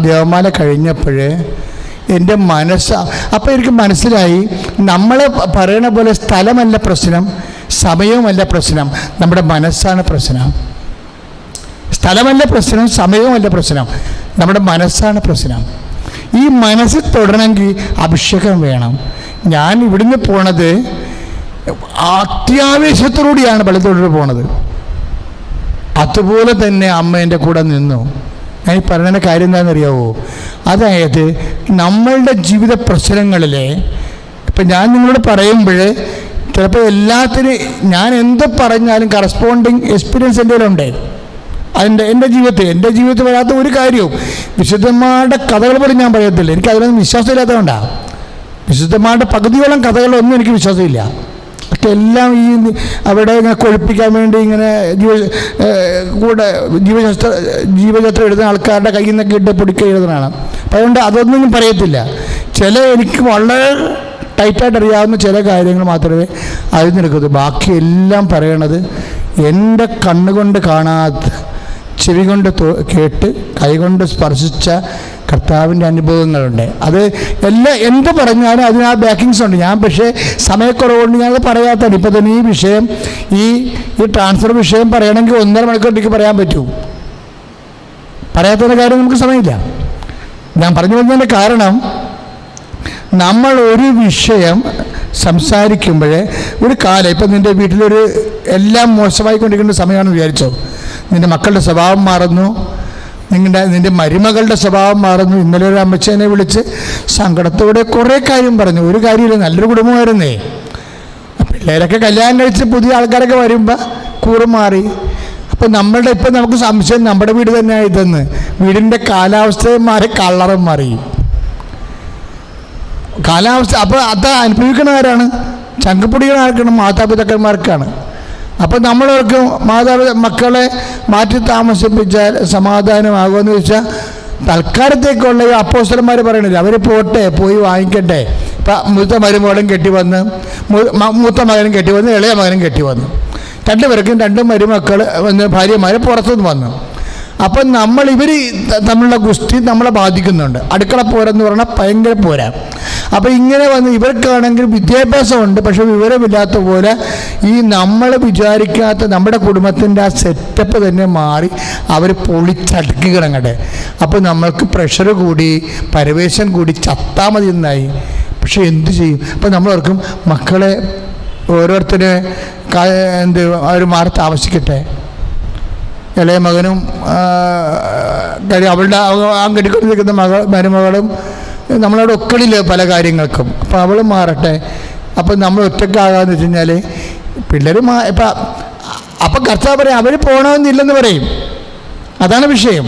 Speaker 2: ദേവമാല കഴിഞ്ഞപ്പോൾ എൻ്റെ മനസ്സ്, അപ്പോൾ എനിക്ക് മനസ്സിലായി, നമ്മൾ പറയണ പോലെ സ്ഥലമല്ല പ്രശ്നം, സമയവുമല്ല പ്രശ്നം, നമ്മുടെ മനസ്സാണ് പ്രശ്നം. സ്ഥലമല്ല പ്രശ്നം, സമയവുമല്ല പ്രശ്നം, നമ്മുടെ മനസ്സാണ് പ്രശ്നം. ഈ മനസ്സ് തൊടണമെങ്കിൽ അഭിഷേകം വേണം. ഞാൻ ഇവിടുന്ന് പോണത് അത്യാവേശത്തോടുകൂടിയാണ് പള്ളിത്തോട്ടിൽ പോണത്. അതുപോലെ തന്നെ അമ്മ എൻ്റെ കൂടെ നിന്നു. ഞാൻ ഈ പറയുന്ന കാര്യം എന്താണെന്നറിയാവോ? അതായത് നമ്മളുടെ ജീവിത പ്രശ്നങ്ങളിലെ, ഇപ്പം ഞാൻ നിങ്ങളോട് പറയുമ്പോൾ ചിലപ്പോൾ എല്ലാത്തിനും ഞാൻ എന്ത് പറഞ്ഞാലും കറസ്പോണ്ടിങ് എക്സ്പീരിയൻസ് എൻ്റെ ഉണ്ട്. എൻ്റെ ജീവിതത്തിൽ വരാത്ത ഒരു കാര്യവും വിശുദ്ധന്മാരുടെ കഥകൾ പോലും ഞാൻ പറയത്തില്ല. എനിക്ക് അതിലൊന്നും വിശ്വാസമില്ലാത്തതുകൊണ്ടാണ്. വിശുദ്ധന്മാരുടെ പകുതിയോളം കഥകളിലൊന്നും എനിക്ക് വിശ്വാസമില്ല. ഒക്കെ എല്ലാം ഈ അവിടെ ഇങ്ങനെ കൊഴുപ്പിക്കാൻ വേണ്ടി ഇങ്ങനെ ജീവചരിത്രം എഴുതുന്ന ആൾക്കാരുടെ കയ്യിൽ നിന്നൊക്കെ ഇട്ട് പൊടിക്ക എഴുതുന്നതാണ്. അപ്പം അതുകൊണ്ട് അതൊന്നും ഞാൻ പറയത്തില്ല. എനിക്ക് വളരെ ടൈറ്റായിട്ട് അറിയാവുന്ന ചില കാര്യങ്ങൾ മാത്രമേ അതിൽ നിൽക്കൂ. ബാക്കിയെല്ലാം പറയണത് എൻ്റെ കണ്ണുകൊണ്ട് കാണാത്ത, ചെവി കൊണ്ട് കേട്ട്, കൈകൊണ്ട് സ്പർശിച്ച കർത്താവിൻ്റെ അനുഭവങ്ങളുണ്ട്. അത് എല്ലാം എന്ത് പറഞ്ഞാലും അതിന് ആ ബാക്കിങ്സ് ഉണ്ട്. ഞാൻ പക്ഷേ സമയക്കുറവുകൊണ്ട് ഞാനത് പറയാത്തതാണ്. ഇപ്പോൾ തന്നെ ഈ വിഷയം, ഈ ട്രാൻസ്ഫർ വിഷയം പറയണമെങ്കിൽ 1.5 മണിക്കൂർ എനിക്ക് പറയാൻ പറ്റൂ. പറയാത്തതിൻ്റെ കാര്യം നമുക്ക് സമയമില്ല. ഞാൻ പറഞ്ഞു വരുന്നതിൻ്റെ കാരണം, നമ്മൾ ഒരു വിഷയം സംസാരിക്കുമ്പോൾ ഒരു കാലം, ഇപ്പം നിൻ്റെ വീട്ടിലൊരു എല്ലാം മോശമായിക്കൊണ്ടിരിക്കുന്ന സമയമാണെന്ന് വിചാരിച്ചോ. നിൻ്റെ മക്കളുടെ സ്വഭാവം മാറുന്നു, നിൻ്റെ മരുമകളുടെ സ്വഭാവം മാറുന്നു. ഇന്നലെ ഒരു അമ്മച്ചേനെ വിളിച്ച് സങ്കടത്തോടെ കുറേ കാര്യം പറഞ്ഞു. ഒരു കാര്യമില്ല, നല്ലൊരു കുടുംബമായിരുന്നേ. പിള്ളേരൊക്കെ കല്യാണം കഴിച്ച് പുതിയ ആൾക്കാരൊക്കെ വരുമ്പോൾ കൂറുമാറി. അപ്പം ഇപ്പം നമുക്ക് സംശയം നമ്മുടെ വീട് തന്നെ ആയിട്ടെന്ന്. വീടിൻ്റെ കാലാവസ്ഥയും മാറി, കളറും മാറി. കാലാവസ്ഥ അപ്പോൾ അത് അനുഭവിക്കുന്ന ആരാണ്? ചങ്കപ്പൊടികളാക്കണം മാതാപിതാക്കന്മാർക്കാണ്. അപ്പം നമ്മളവർക്ക് മക്കളെ മാറ്റി താമസിപ്പിച്ചാൽ സമാധാനമാകുമെന്ന് ചോദിച്ചാൽ, തൽക്കാലത്തേക്കുള്ള ഈ അപ്പോസ്തലന്മാർ പറയണില്ല, അവർ പോട്ടെ, പോയി വാങ്ങിക്കട്ടെ. ഇപ്പം മൂത്ത മരുമകളും കെട്ടിവന്ന്, മൂത്ത മകനും കെട്ടിവന്ന്, ഇളയ മകനും കെട്ടിവന്നു. 2 പേർക്കും 2 മരുമക്കൾ ഭാര്യമാർ പുറത്തുനിന്ന് വന്നു. അപ്പം ഇവർ തമ്മിലുള്ള ഗുസ്തി നമ്മളെ ബാധിക്കുന്നുണ്ട്. അടുക്കള പോരെന്ന് പറഞ്ഞാൽ ഭയങ്കര പോരാ. അപ്പോൾ ഇങ്ങനെ വന്ന് ഇവർക്കാണെങ്കിൽ വിദ്യാഭ്യാസമുണ്ട്, പക്ഷെ വിവരമില്ലാത്ത പോലെ ഈ നമ്മൾ വിചാരിക്കാത്ത നമ്മുടെ കുടുംബത്തിൻ്റെ ആ സെറ്റപ്പ് തന്നെ മാറി അവർ പൊളിച്ചടുക്കി കിടങ്ങട്ടെ. അപ്പോൾ നമ്മൾക്ക് പ്രഷർ കൂടി, പരവേശം കൂടി, ചത്താ മതി എന്നായി. പക്ഷെ എന്തു ചെയ്യും? അപ്പം നമ്മളോർക്കും മക്കളെ ഓരോരുത്തരെ അവർ മാറി താമസിക്കട്ടെ. ഇളയ മകനും അവളുടെ കെട്ടിക്കൊണ്ട് നിൽക്കുന്ന മരുമകളും നമ്മളവിടെ ഒക്കളില്ല പല കാര്യങ്ങൾക്കും. അപ്പം അവൾ മാറട്ടെ. അപ്പം നമ്മൾ ഒറ്റക്കാകാന്ന് വെച്ച് കഴിഞ്ഞാൽ പിള്ളേർ അപ്പം കർത്താവ് പറയും അവർ പോകണമെന്നില്ലെന്ന് പറയും. അതാണ് വിഷയം.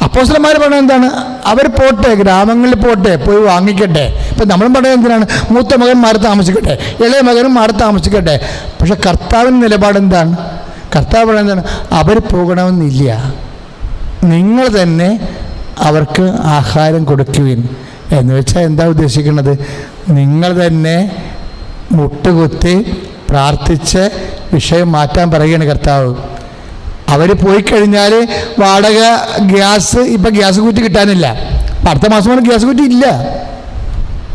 Speaker 2: അപ്പോസ്തലന്മാർ പറയുന്നത് എന്താണ്? അവർ പോട്ടെ, ഗ്രാമങ്ങളിൽ പോട്ടെ, പോയി വാങ്ങിക്കട്ടെ. ഇപ്പം നമ്മളും പറയുന്നത് എന്തിനാണ്? മൂത്ത മകൻ മാറി താമസിക്കട്ടെ, ഇളയ മകനും മാറി താമസിക്കട്ടെ. പക്ഷെ കർത്താവിൻ്റെ നിലപാടെന്താണ്? കർത്താവ് പറയുന്നതാണ്, അവർ പോകണമെന്നില്ല, നിങ്ങൾ തന്നെ അവർക്ക് ആഹാരം കൊടുക്കുവിൻ. എന്ന് വെച്ചാൽ എന്താ ഉദ്ദേശിക്കുന്നത്? നിങ്ങൾ തന്നെ മുട്ടുകുത്തി പ്രാർത്ഥിച്ച് വിഷയം മാറ്റാൻ പറയുകയാണ് കർത്താവ്. അവർ പോയി കഴിഞ്ഞാൽ വാടക, ഗ്യാസ്, ഇപ്പം ഗ്യാസ് കുറ്റി കിട്ടാനില്ല. അടുത്ത മാസം ഗ്യാസ് കുറ്റി ഇല്ല.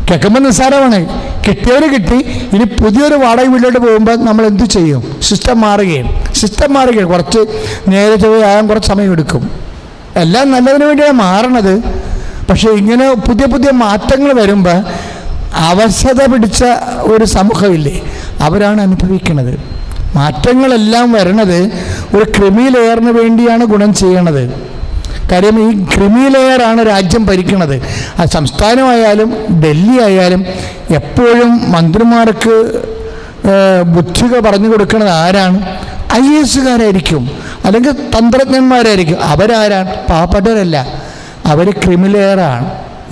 Speaker 2: കേൾക്കുമ്പോൾ നിസ്സാരമാണ്. കിട്ടിയവർ കിട്ടി. ഇനി പുതിയൊരു വാടക വീട്ടിലോട്ട് പോകുമ്പോൾ നമ്മൾ എന്ത് ചെയ്യും? സിസ്റ്റം മാറുകയും കുറച്ച് നേരെ ആകാൻ കുറച്ച് സമയം എടുക്കും. എല്ലാം നല്ലതിന് വേണ്ടിയാണ് മാറണത്. പക്ഷേ ഇങ്ങനെ പുതിയ മാറ്റങ്ങൾ വരുമ്പോൾ അവശത പിടിച്ച ഒരു സമൂഹമില്ലേ, അവരാണ് അനുഭവിക്കുന്നത്. മാറ്റങ്ങളെല്ലാം വരണത് ഒരു ക്രിമി ലെയറിന് വേണ്ടിയാണ് ഗുണം ചെയ്യണത്. കാര്യം ഈ ക്രിമി ലെയറാണ് രാജ്യം ഭരിക്കുന്നത്. അത് സംസ്ഥാനമായാലും ഡൽഹി ആയാലും എപ്പോഴും മന്ത്രിമാർക്ക് ബുദ്ധികൾ പറഞ്ഞു കൊടുക്കുന്നത് ആരാണ്? IAS-കാരായിരിക്കും, അല്ലെങ്കിൽ തന്ത്രജ്ഞന്മാരായിരിക്കും. അവരാരാണ്? പാവപ്പെട്ടവരല്ല. അവർ ക്രിമിലെയറാണ്,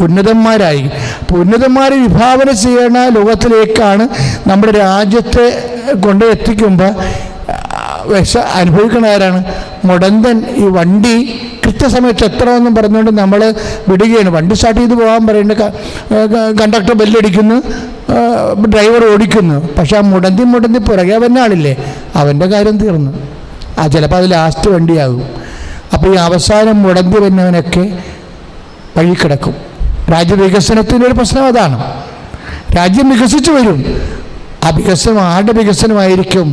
Speaker 2: ഉന്നതന്മാരായി. അപ്പോൾ ഉന്നതന്മാർ വിഭാവന ചെയ്യുന്ന ലോകത്തിലേക്കാണ് നമ്മുടെ രാജ്യത്തെ കൊണ്ട് എത്തിക്കുമ്പോൾ അനുഭവിക്കുന്ന ആരാണ്? മുടന്തൻ. ഈ വണ്ടി കൃത്യസമയത്ത് എത്തണമെന്നും പറഞ്ഞുകൊണ്ട് നമ്മൾ വിടുകയാണ്. വണ്ടി സ്റ്റാർട്ട് ചെയ്ത് പോകാൻ പറയുന്നുണ്ട്, കണ്ടക്ടർ ബെല്ലടിക്കുന്നു, ഡ്രൈവർ ഓടിക്കുന്നു. പക്ഷെ ആ മുടന്തി പുറകെ വരുന്ന ആളില്ലേ, അവൻ്റെ കാര്യം തീർന്നു. ചിലപ്പോൾ അത് ലാസ്റ്റ് വണ്ടിയാകും. അപ്പോൾ ഈ അവസാനം മുടന്തി വരുന്നവനൊക്കെ വഴി കിടക്കും. രാജ്യവികസനത്തിൻ്റെ ഒരു പ്രശ്നം അതാണ്. രാജ്യം വികസിച്ചു വരും. ആ വികസനം ആരുടെ വികസനമായിരിക്കും?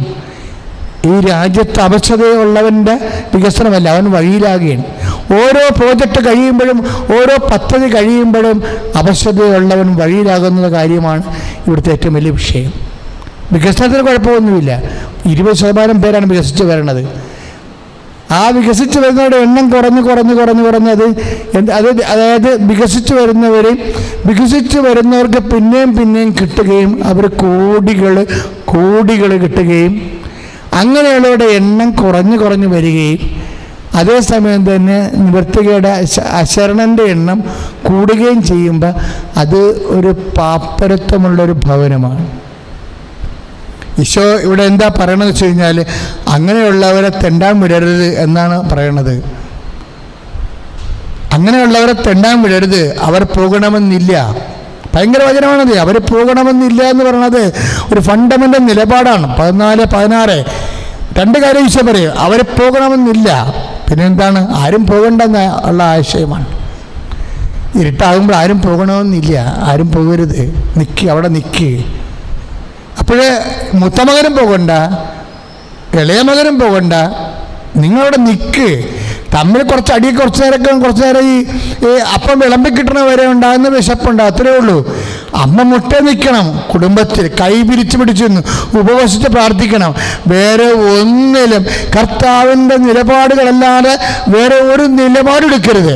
Speaker 2: ഈ രാജ്യത്ത് അവശതയുള്ളവൻ്റെ വികസനമല്ല, അവൻ വഴിയിലാകുകയാണ്. ഓരോ പ്രോജക്റ്റ് കഴിയുമ്പോഴും ഓരോ പദ്ധതി കഴിയുമ്പോഴും അവശതയുള്ളവൻ വഴിയിലാകുന്ന കാര്യമാണ് ഇവിടുത്തെ ഏറ്റവും വലിയ വിഷയം. വികസനത്തിന് കുഴപ്പമൊന്നുമില്ല. 20% പേരാണ് വികസിച്ച് വരണത്. ആ വികസിച്ച് വരുന്നവരുടെ എണ്ണം കുറഞ്ഞത് അതായത് വികസിച്ച് വരുന്നവർക്ക് പിന്നെയും കിട്ടുകയും അവർ കോടികൾ കിട്ടുകയും അങ്ങനെയുള്ളവരുടെ എണ്ണം കുറഞ്ഞു വരികയും അതേസമയം തന്നെ നിവർത്തികയുടെ അശരണൻ്റെ എണ്ണം കൂടുകയും ചെയ്യുമ്പോൾ അത് ഒരു പാപ്പരത്വമുള്ളൊരു ഭവനമാണ്. ഈശോ ഇവിടെ എന്താ പറയണമെന്ന് വെച്ച് കഴിഞ്ഞാൽ, അങ്ങനെയുള്ളവരെ തെണ്ടാൻ വിടരുത് എന്നാണ് പറയണത്. അങ്ങനെയുള്ളവരെ തെണ്ടാൻ വിടരുത്, അവർ പോകണമെന്നില്ല. ഭയങ്കര വചനമാണത്. അവർ പോകണമെന്നില്ല എന്ന് പറയുന്നത് ഒരു ഫണ്ടമെൻ്റൽ നിലപാടാണ്. 14-16 2 കാര്യം ഈശോ പറയും. അവർ പോകണമെന്നില്ല, പിന്നെ എന്താണ്? ആരും പോകണ്ടെന്ന് ഉള്ള ആശയമാണ്. ഇരുട്ടാകുമ്പോൾ ആരും പോകണമെന്നില്ല, ആരും പോകരുത്, അവിടെ നിൽക്കുക. അപ്പോഴേ മൂത്തമകനും പോകണ്ട, ഇളയ മകനും പോകണ്ട, നിങ്ങളവിടെ നിൽക്ക്. തമ്മിൽ കുറച്ച് നേരം ഈ അപ്പം വിളമ്പി കിട്ടണ വരെ ഉണ്ടാകുന്ന വിശപ്പുണ്ട്, അത്രയേ ഉള്ളൂ. അമ്മ മുട്ട നിൽക്കണം, കുടുംബത്തിൽ കൈ പിടിച്ച് ഉപവസിച്ച് പ്രാർത്ഥിക്കണം. വേറെ ഒന്നിലും കർത്താവിൻ്റെ നിലപാടുകളല്ലാതെ വേറെ ഒരു നിലപാടെടുക്കരുത്.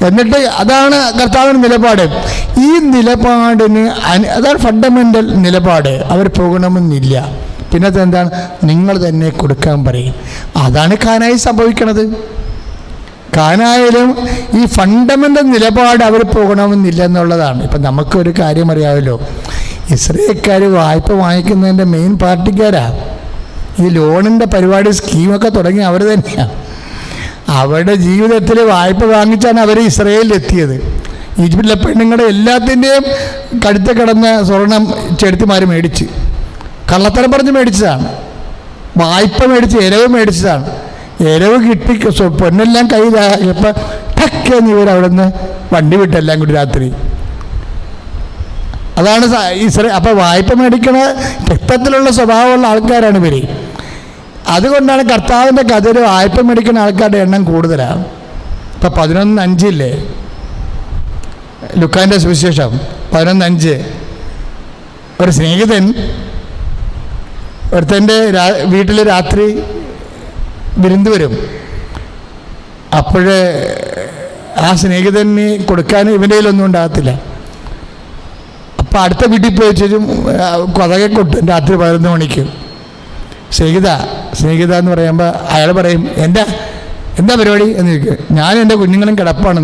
Speaker 2: എന്നിട്ട് അതാണ് കർത്താവിൻ്റെ നിലപാട്. ഈ നിലപാടിന് അതാണ് ഫണ്ടമെൻ്റൽ നിലപാട്. അവർ പോകണമെന്നില്ല. പിന്നത്തെ എന്താണ്? നിങ്ങൾ തന്നെ കൊടുക്കാൻ പറയും. അതാണ് കാനായി സംഭവിക്കണത്. കാനായാലും ഈ ഫണ്ടമെൻ്റൽ നിലപാട് അവർ പോകണമെന്നില്ല എന്നുള്ളതാണ്. ഇപ്പം നമുക്കൊരു കാര്യം അറിയാമല്ലോ, ഇസ്രായേൽക്കാർ വായ്പ വാങ്ങിക്കുന്നതിൻ്റെ മെയിൻ പാർട്ടിക്കാരാണ്. ഈ ലോണിൻ്റെ പരിപാടി സ്കീമൊക്കെ തുടങ്ങി അവർ തന്നെയാണ്. അവരുടെ ജീവിതത്തിൽ വായ്പ വാങ്ങിച്ചാണ് അവർ ഇസ്രായേലിലെത്തിയത്. ഈജിപ്തിലെ പെണ്ണുങ്ങളുടെ എല്ലാത്തിൻ്റെയും കഴുത്ത് കിടന്ന സ്വർണം ചെടുത്തിമാർ മേടിച്ച്, കള്ളത്തരം പറഞ്ഞ് മേടിച്ചതാണ്. വായ്പ മേടിച്ച് ഇരവ് മേടിച്ചതാണ്. ഇരവ് കിട്ടി പൊന്നെല്ലാം കയ്യിലായപ്പോൾ ടക്കെന്ന് ഇവരവിടെ നിന്ന് വണ്ടി വിട്ടെല്ലാം കൂടി രാത്രി. അതാണ് അപ്പോൾ വായ്പ മേടിക്കണ രക്തത്തിലുള്ള സ്വഭാവമുള്ള ആൾക്കാരാണ് ഇവർ. അതുകൊണ്ടാണ് കർത്താവിൻ്റെ കഥയിൽ വായ്പ മേടിക്കുന്ന ആൾക്കാരുടെ എണ്ണം കൂടുതലാണ്. ഇപ്പം 11:5 ലുക്കാൻ്റെ സുവിശേഷം 11:5 ഒരു സ്നേഹിതൻ ഒരുത്തൻ്റെ വീട്ടിൽ രാത്രി വിരുന്ന് വരും. അപ്പോഴേ ആ സ്നേഹിതന് കൊടുക്കാൻ ഇവൻ്റെ കയ്യിലൊന്നും ഉണ്ടാകത്തില്ല. അപ്പം അടുത്ത വീട്ടിൽ പോയി വെച്ചും കൊതകെ കൊട്ടും രാത്രി 11 മണിക്ക്. സ്നേഹിത എന്ന് പറയുമ്പോൾ അയാൾ പറയും, എന്താ പരിപാടി എന്ന് ചോദിക്കും. ഞാൻ എൻ്റെ കുഞ്ഞുങ്ങളും കിടപ്പാണ്.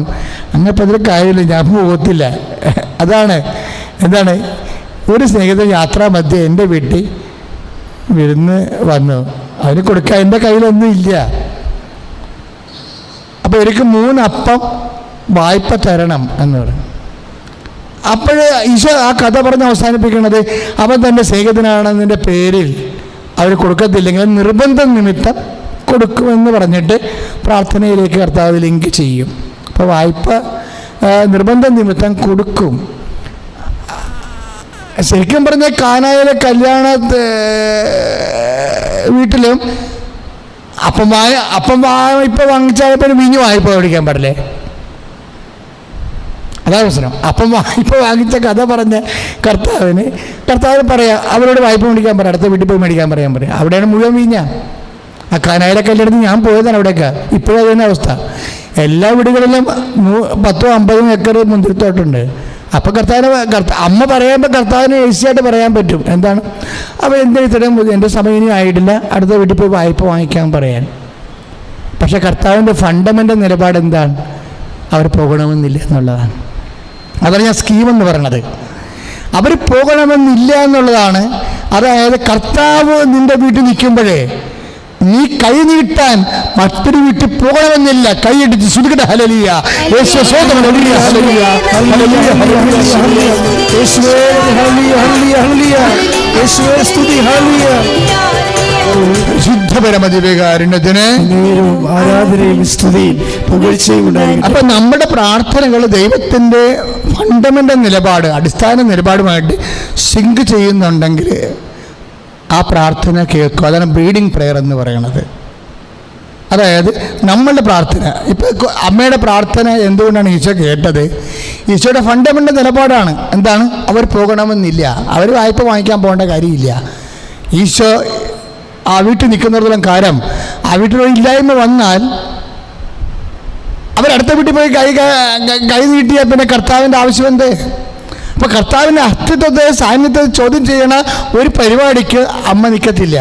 Speaker 2: അങ്ങനപ്പോൾ അതിൽ കാര്യമില്ല, ഞാൻ പോകത്തില്ല. എന്താണ് ഒരു സ്നേഹിതൻ യാത്രാമധ്യേ എൻ്റെ വീട്ടിൽ വിരുന്ന് വന്നു. അതിന് കൊടുക്കാൻ എൻ്റെ കയ്യിലൊന്നും ഇല്ല. അപ്പോൾ എനിക്ക് 3 അപ്പം വായ്പ തരണം എന്ന് പറയും. അപ്പോഴേ ഈശോ ആ കഥ പറഞ്ഞ് അവസാനിപ്പിക്കുന്നത് അവൻ തൻ്റെ സ്നേഹിതനാണെന്നതിൻ്റെ പേരിൽ അവർ കൊടുക്കത്തില്ലെങ്കിൽ നിർബന്ധം നിമിത്തം കൊടുക്കുമെന്ന് പറഞ്ഞിട്ട് പ്രാർത്ഥനയിലേക്ക് കർത്താവ് ലിങ്ക് ചെയ്യും. അപ്പോൾ വായ്പ നിർബന്ധ നിമിത്തം കൊടുക്കും. ശരിക്കും പറഞ്ഞാൽ കാനായിലെ കല്യാണ വീട്ടിലും അപ്പം വായ്പ വാങ്ങിച്ചാൽ വീഞ്ഞു വായ്പ മേടിക്കാൻ പാടില്ലേ? അതാണ് പ്രശ്നം. അപ്പം വായ്പ വാങ്ങിച്ച കഥ പറഞ്ഞ കർത്താവിന് പറയാം, അവരോട് വായ്പ മേടിക്കാൻ പറയാം, അടുത്ത വീട്ടിൽ പോയി മേടിക്കാൻ പറയാൻ പറയാം. അവിടെയാണ് മുഴുവൻ വീഞ്ഞ. ആ കാനായിലെ കല്യാണത്തിൽ ഞാൻ പോയതാണ് അവിടെയൊക്കെ. ഇപ്പോഴും അതുതന്നെ അവസ്ഥ. എല്ലാ വീടുകളിലും 10-50 ഏക്കർ മുന്തിരിത്തോട്ടുണ്ട്. അപ്പോൾ അമ്മ പറയുമ്പോൾ കർത്താവിന് ഈസിയായിട്ട് പറയാൻ പറ്റും. എന്താണ് അപ്പോൾ ഇത്രയും എൻ്റെ സമയം ഇനി ആയിട്ടില്ല, അടുത്ത വീട്ടിൽ പോയി വായ്പ വാങ്ങിക്കാൻ പറയാൻ. പക്ഷെ കർത്താവിൻ്റെ ഫണ്ടമെൻ്റൽ നിലപാട് എന്താണ്? അവർ പോകണമെന്നില്ല എന്നുള്ളതാണ്. അതാണ് ഞാൻ സ്കീമെന്ന് പറയണത്. അവർ പോകണമെന്നില്ല എന്നുള്ളതാണ്. അതായത് കർത്താവ് നിൻ്റെ വീട്ടിൽ നിൽക്കുമ്പോഴേ നീ കൈ നീട്ടാൻ മറ്റൊരു വീട്ടിൽ പോകണമെന്നില്ല. കൈയടിച്ച് ശ്രുതികട ഹല്ലേലൂയ, യേശുവേ സ്തോത്രം, ഹല്ലേലൂയ, ഹല്ലേലൂയ, ഹല്ലേലൂയ, ഹല്ലേലൂയ,
Speaker 1: യേശുവേ ഹല്ലേലൂയ, ഹല്ലേലൂയ, ഹല്ലേലൂയ, യേശുവേ സ്തുതി, ഹല്ലേലൂയ.
Speaker 2: ശുദ്ധപരമദിവ്യകാരുണ്യത്തിന്
Speaker 1: ആരാധനയും സ്തുതിയും പുകഴ്ചയും ഉണ്ടായിരിക്കട്ടെ.
Speaker 2: അപ്പൊ നമ്മുടെ പ്രാർത്ഥനകൾ ദൈവത്തിന്റെ ഫണ്ടമെന്റൽ നിലപാട്, അടിസ്ഥാന നിലപാടുമായിട്ട് സിങ്ക് ചെയ്യുന്നുണ്ടെങ്കിൽ ആ പ്രാർത്ഥന കേൾക്കും. അതാണ് ബ്രീഡിംഗ് പ്രെയർ എന്ന് പറയുന്നത്. അതായത് നമ്മളുടെ പ്രാർത്ഥന, ഇപ്പോൾ അമ്മയുടെ പ്രാർത്ഥന എന്തുകൊണ്ടാണ് ഈശോ കേട്ടത്? ഈശോയുടെ ഫണ്ടമെന്റൽ നിലപാടാണ്. എന്താണ്? അവർ പോകണമെന്നില്ല, അവർ വായ്പ വാങ്ങിക്കാൻ പോകേണ്ട കാര്യമില്ല. ഈശോ ആ വീട്ടിൽ നിൽക്കുന്നിടത്തോളം കാലം ആ വീട്ടിലൊരു ഇല്ലായ്മ വന്നാൽ അവരടുത്ത വീട്ടിൽ പോയി കൈ നീട്ടിയാൽ പിന്നെ കർത്താവിൻ്റെ ആവശ്യം എന്ത്? അപ്പോൾ കർത്താവിൻ്റെ അസ്തിത്വത്തെ, സാന്നിധ്യത്തെ ചോദ്യം ചെയ്യണ ഒരു പരിപാടിക്ക് അമ്മ നിൽക്കത്തില്ല.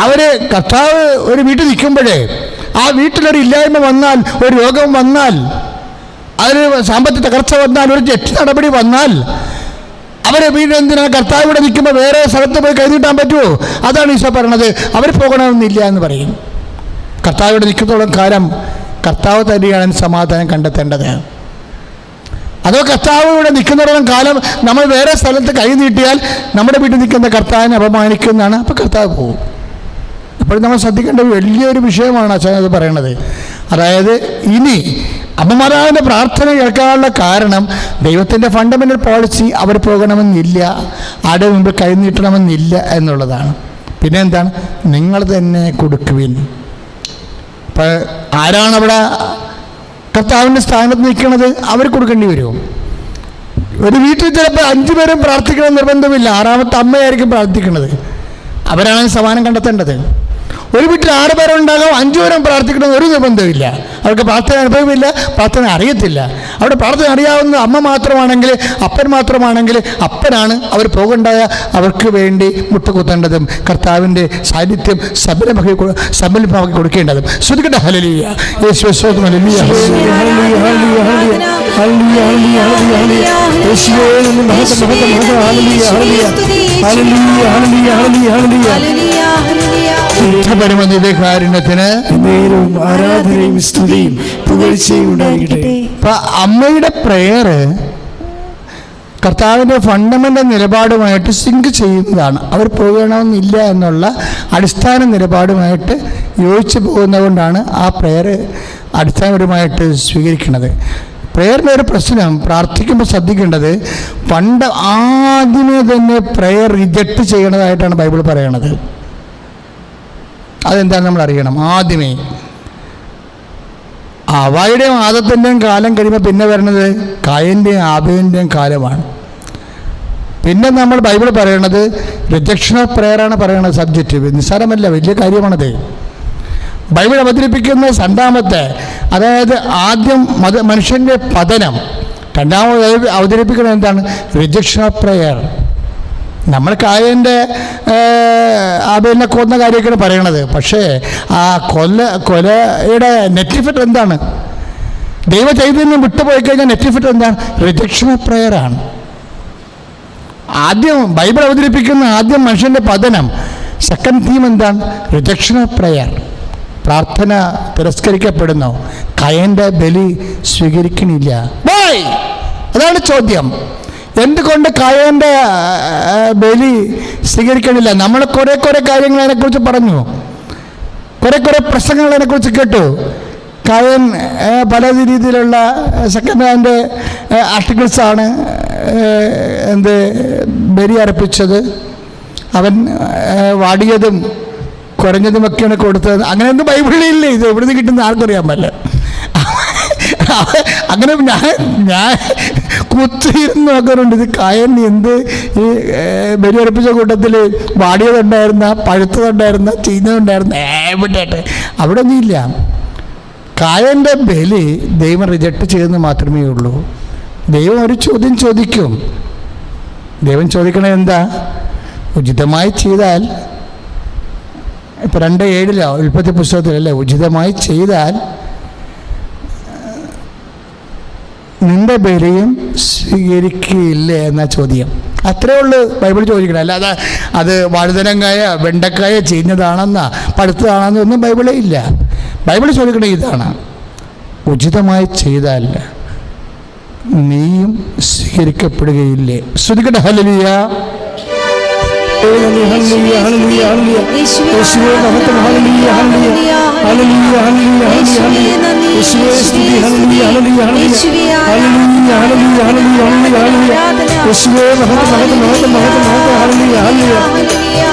Speaker 2: അവർ കർത്താവ് ഒരു വീട്ടിൽ നിൽക്കുമ്പോഴേ ആ വീട്ടിലൊരു ഇല്ലായ്മ വന്നാൽ, ഒരു രോഗം വന്നാൽ, അതിന് സാമ്പത്തിക തകർച്ച വന്നാൽ, ഒരു ജപ്തി നടപടി വന്നാൽ അവരെ വീടെന്തിനാണ് കർത്താവ് ഇവിടെ നിൽക്കുമ്പോൾ വേറെ സ്ഥലത്ത് പോയി കൈനീട്ടാൻ പറ്റുമോ? അതാണ് ഈശോ പറയണത്. അവർ പോകണമെന്നില്ല എന്ന് പറയും. കർത്താവ് ഇവിടെ നിൽക്കുന്നതോളം കാലം കർത്താവ് തന്നെയാണ് സമാധാനം കണ്ടെത്തേണ്ടത്. അതോ കർത്താവ് ഇവിടെ നിൽക്കുന്നതോളം കാലം നമ്മൾ വേറെ സ്ഥലത്ത് കൈ നീട്ടിയാൽ നമ്മുടെ വീട്ടിൽ നിൽക്കുന്ന കർത്താവിനെ അപമാനിക്കുന്നതാണ്. അപ്പോൾ കർത്താവ് പോകും. അപ്പോൾ നമ്മൾ ശ്രദ്ധിക്കേണ്ട വലിയൊരു വിഷയമാണ് അച്ഛൻ അത് പറയണത്. അതായത് ഇനി അമ്മമാരാവിൻ്റെ പ്രാർത്ഥന കേൾക്കാനുള്ള കാരണം ദൈവത്തിൻ്റെ ഫണ്ടമെൻ്റൽ പോളിസി അവർ പോകണമെന്നില്ല, ആരുടെ മുമ്പിൽ കൈ നീട്ടണമെന്നില്ല എന്നുള്ളതാണ്. പിന്നെ എന്താണ്? നിങ്ങൾ തന്നെ കൊടുക്കുവിൻ. അപ്പോൾ ആരാണവിടെ കർത്താവിൻ്റെ സ്ഥാനത്ത് നിൽക്കുന്നത്? അവർ കൊടുക്കേണ്ടി വരും. ഒരു വീട്ടിൽ ചിലപ്പോൾ 5 പേരും പ്രാർത്ഥിക്കണം നിർബന്ധമില്ല, 6ാമത്തെ അമ്മയായിരിക്കും പ്രാർത്ഥിക്കുന്നത്. അവരാണ് സമാനം കണ്ടെത്തേണ്ടത്. ഒരു വീട്ടിൽ 6 പേരുണ്ടാകാം, 5 പേരും പ്രാർത്ഥിക്കണം ഒരു നിർബന്ധമില്ല. അവർക്ക് പ്രാർത്ഥന അനുഭവമില്ല, പ്രാർത്ഥന അറിയത്തില്ല. അവിടെ പ്രാർത്ഥന അറിയാവുന്ന അമ്മ മാത്രമാണെങ്കിൽ, അപ്പൻ മാത്രമാണെങ്കിൽ അപ്പനാണ് അവർ പോകണ്ടായ അവർക്ക് വേണ്ടി മുട്ടുകുത്തേണ്ടതും കർത്താവിൻ്റെ സാന്നിധ്യം സബലമാക്കി കൊടുക്കേണ്ടതും. ശ്രുതികട്ടെ ഹല്ലേലൂയ, യേശുവേ സ്തോത്രം, ഹല്ലേലൂയ, കാരുണ്യത്തിന്
Speaker 1: ആരാധനയും സ്തുതിയും പുകഴ്ചയും ഉണ്ടായിരിക്കട്ടെ.
Speaker 2: അപ്പൊ അമ്മയുടെ പ്രെയർ കർത്താവിൻ്റെ ഫണ്ടമെൻ്റൽ നിലപാടുമായിട്ട് സിങ്ക് ചെയ്യുന്നതാണ്. അവർ പോകണമെന്നില്ല എന്നുള്ള അടിസ്ഥാന നിലപാടുമായിട്ട് യോജിച്ച് പോകുന്നതുകൊണ്ടാണ് ആ പ്രെയർ അടിസ്ഥാനപരമായിട്ട് സ്വീകരിക്കുന്നത്. പ്രെയറിൻ്റെ ഒരു പ്രശ്നം, പ്രാർത്ഥിക്കുമ്പോൾ ശ്രദ്ധിക്കേണ്ടത്, പണ്ട് ആദ്യമേ തന്നെ പ്രെയർ റിജക്റ്റ് ചെയ്യണതായിട്ടാണ് ബൈബിൾ പറയണത്. അതെന്താണ് നമ്മൾ അറിയണം. ആദ്യമേ ഹവ്വായുടെയും ആദത്തിൻ്റെയും കാലം കഴിയുമ്പോൾ പിന്നെ വരുന്നത് കായൻ്റെയും ആബേലിൻ്റെയും കാലമാണ്. പിന്നെ നമ്മൾ ബൈബിൾ പറയണത് റിജക്ഷൻ ഓഫ് പ്രെയറാണ് പറയണത്. സബ്ജക്റ്റ് നിസ്സാരമല്ല, വലിയ കാര്യമാണത്. ബൈബിൾ അവതരിപ്പിക്കുന്ന രണ്ടാമത്തെ, അതായത് ആദ്യം മനുഷ്യൻ്റെ പതനം, രണ്ടാമത് അവതരിപ്പിക്കുന്നത് എന്താണ്? Rejection of prayer. നമ്മൾ കായൻ്റെ ആബേലിനെ കൊന്ന കാര്യമൊക്കെയാണ് പറയണത്. പക്ഷേ ആ കൊലയുടെ നെറ്റിഫിറ്റ് എന്താണ്? ദൈവ ചൈതന്യം വിട്ടുപോയി കഴിഞ്ഞാൽ നെറ്റിഫിറ്റ് എന്താണ്? റിജക്ഷൻ ഓഫ് പ്രെയറാണ്. ആദ്യം ബൈബിൾ അവതരിപ്പിക്കുന്ന ആദ്യം മനുഷ്യൻ്റെ പതനം, സെക്കൻഡ് തീം എന്താണ്? Rejection of prayer. പ്രാർത്ഥന തിരസ്കരിക്കപ്പെടുന്നു, കയൻ്റെ ബലി സ്വീകരിക്കണില്ല. അതാണ് ചോദ്യം. എന്തുകൊണ്ട് കായൻ്റെ ബലി സ്വീകരിക്കണില്ല? നമ്മൾ കുറേ കാര്യങ്ങൾ അതിനെക്കുറിച്ച് പറഞ്ഞു, കുറേ പ്രസംഗങ്ങൾ അതിനെക്കുറിച്ച് കേട്ടു. കായൻ പല രീതിയിലുള്ള സെക്കൻഡ് ഹാൻഡ് ആർട്ടിക്കിൾസാണ് ബലി അർപ്പിച്ചത്. അവൻ വാടിയതും കുറഞ്ഞതുമൊക്കെയാണ് കൊടുത്തത്. അങ്ങനെയൊന്നും ബൈബിളിലില്ല. ഇത് എവിടെ നിന്ന് കിട്ടുന്ന ആർക്കറിയാൻ പറ്റില്ല. അങ്ങനെ ഞാൻ കുത്തിയിരുന്ന് നോക്കാറുണ്ട്. ഇത് കായൻ എന്ത് ഈ ബലിയർപ്പിച്ച കൂട്ടത്തിൽ വാടിയതുണ്ടായിരുന്ന, പഴുത്തതുണ്ടായിരുന്ന, ചീഞ്ഞതുണ്ടായിരുന്ന, വിട്ടേട്ടെ, അവിടെ ഒന്നുമില്ല. കായൻ്റെ ബലി ദൈവം റിജക്റ്റ് ചെയ്തെന്ന് മാത്രമേ ഉള്ളൂ. ദൈവം ഒരു ചോദ്യം ചോദിക്കും. ദൈവം ചോദിക്കണത് എന്താ? ഉചിതമായി ചെയ്താൽ, ഇപ്പം 2:7 ഉൽപ്പത്തി പുസ്തകത്തിലല്ലേ, ഉചിതമായി ചെയ്താൽ നിന്റെ ബലിയും സ്വീകരിക്കുകയില്ലേ എന്ന ചോദ്യം. അത്രേ ഉള്ളൂ ബൈബിൾ ചോദിക്കണം. അല്ലാതെ അത് വഴുതനങ്ങായ വെണ്ടക്കായ ചെയ്യുന്നതാണെന്നാ പഴുത്തതാണെന്നോ ഒന്നും ബൈബിളേ ഇല്ല. ബൈബിൾ ചോദിക്കണേ ഇതാണ്, ഉചിതമായി ചെയ്താൽ നീയും സ്വീകരിക്കപ്പെടുകയില്ലേ? ശ്രദ്ധിക്കട്ടെ. ഹല്ലേലൂയ,
Speaker 1: ഹല്ലേലൂയ, ഹല്ലേലൂയ, ഹല്ലേലൂയ. യേശുവേ മഹത്വം. ഹല്ലേലൂയ, ഹല്ലേലൂയ, ഹല്ലേലൂയ, ഹല്ലേലൂയ, ഹല്ലേലൂയ. യേശുവേ സ്തുതി. ഹല്ലേലൂയ, ഹല്ലേലൂയ, ഹല്ലേലൂയ, ഹല്ലേലൂയ, ഹല്ലേലൂയ, ഹല്ലേലൂയ, ഹല്ലേലൂയ. യേശുവേ മഹത്വം, മഹത്വം, മഹത്വം, മഹത്വം, മഹത്വം. ഹല്ലേലൂയ, ഹല്ലേലൂയ.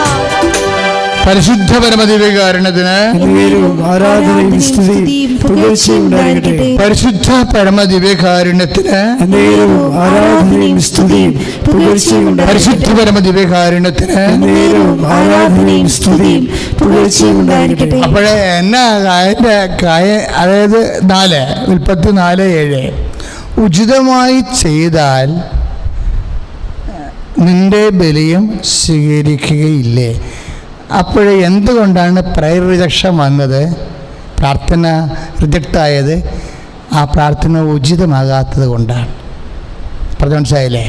Speaker 2: പരിശുദ്ധ പരമദിവ്യകാരുണ്യത്തിന്
Speaker 1: ആരാധനയും സ്തുതിയും പുകഴ്ചയും ഉണ്ടാകട്ടെ.
Speaker 2: പരിശുദ്ധ പരമദിവ്യകാരുണ്യത്തിന്
Speaker 1: ആരാധനയും സ്തുതിയും പുകഴ്ചയും ഉണ്ടാകട്ടെ.
Speaker 2: പരിശുദ്ധ പരമദിവ്യകാരുണ്യത്തിന്
Speaker 1: ആരാധനയും സ്തുതിയും പുകഴ്ചയും ഉണ്ടാകട്ടെ.
Speaker 2: അപ്പോഴേ എന്നാ അതായത് 4 ഉൽപ്പത്തി 4:7 ഉചിതമായി ചെയ്താൽ നിന്റെ ബലിയും സ്വീകരിക്കുകയില്ലേ? അപ്പോഴേ എന്തുകൊണ്ടാണ് പ്രയർ റിജക്ഷൻ വന്നത്? പ്രാർത്ഥന റിജക്റ്റായത് ആ പ്രാർത്ഥന ഉചിതമാകാത്തത് കൊണ്ടാണ്. മനസ്സിലായില്ലേ?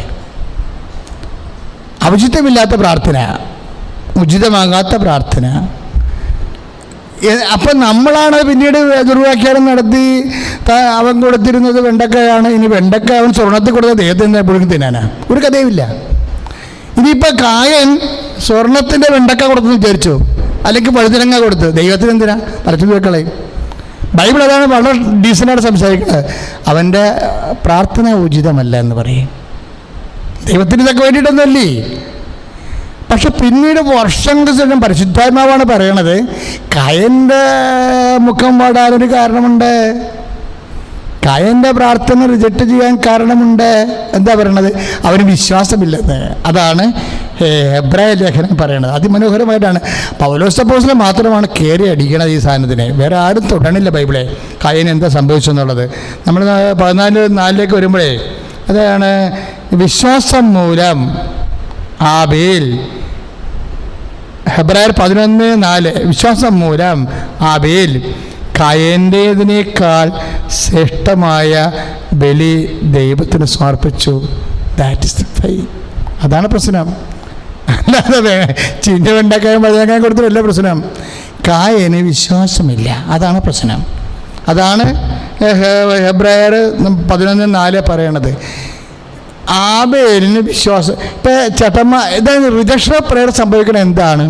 Speaker 2: ഔചിത്യമില്ലാത്ത പ്രാർത്ഥന, ഉചിതമാകാത്ത പ്രാർത്ഥന. അപ്പം നമ്മളാണ് പിന്നീട് ദുർവ്യാഖ്യാനം നടത്തി അവൻ കൊടുത്തിരുന്നത് വെണ്ടക്കായാണ്, ഇനി വെണ്ടക്ക അവൻ സ്വർണ്ണത്തിൽ കൊടുത്തത് ഏതെന്ന് എപ്പോഴും തിന്നാനാ? ഒരു കഥയുമില്ല. ഇനിയിപ്പോൾ കായൻ സ്വർണത്തിൻ്റെ വെണ്ടക്ക കൊടുത്തെന്ന് വിചാരിച്ചു, അല്ലെങ്കിൽ വഴുതനങ്ങ കൊടുത്ത്. ദൈവത്തിന് എന്തിനാ പരത്തി വെക്കളയും? ബൈബിൾ അതാണ് വളരെ ഡീസൻ്റായിട്ട് സംസാരിക്കുന്നത്. അവൻ്റെ പ്രാർത്ഥന ഉചിതമല്ല എന്ന് പറയും. ദൈവത്തിന് ഇതൊക്കെ വേണ്ടിയിട്ടൊന്നുമല്ലേ? പക്ഷെ പിന്നീട് വർഷങ്ങൾക്ക് ശേഷം പരിശുദ്ധാത്മാവാണ് പറയണത്, കായൻ്റെ മുഖം വാടാനൊരു കാരണമുണ്ട്, കായൻ്റെ പ്രാർത്ഥന റിജക്റ്റ് ചെയ്യാൻ കാരണമുണ്ട്. എന്താ പറയണത്? അവന് വിശ്വാസമില്ലെന്ന്. അതാണ് എബ്രായ ലേഖനം പറയണത്. അതിമനോഹരമായിട്ടാണ്. പൗലോസ് അപ്പോസ്തലൻ മാത്രമാണ് കയറി അടിക്കണത് ഈ സാധനത്തിനെ. വേറെ ആരും തൊടണില്ല ബൈബിളെ. കായന് എന്താ സംഭവിച്ചെന്നുള്ളത്. നമ്മൾ 14:4 വരുമ്പോഴേ അതാണ് വിശ്വാസം മൂലം ആബേൽ. ഹെബ്രായർ 11:4 വിശ്വാസം മൂലം ആബേൽ കായൻ്റേതിനേക്കാൾ ശ്രേഷ്ഠമായ ബലി ദൈവത്തിന് സമർപ്പിച്ചു. That is the faith. അതാണ് പ്രശ്നം. അല്ലാതെ ചീഞ്ഞ വെണ്ടക്കായും വഴുതനക്കായും കൊടുത്തിട്ടല്ല പ്രശ്നം. കായന് വിശ്വാസമില്ല, അതാണ് പ്രശ്നം. അതാണ് ഹെബ്രായർ 11:4 പറയണത്. ആബേലിന് വിശ്വാസം. ഇപ്പം ചേട്ടന്മാർ ഇതാണ് റിജക്ഷൻ ഓഫ് പ്രയർ സംഭവിക്കണം. എന്താണ്?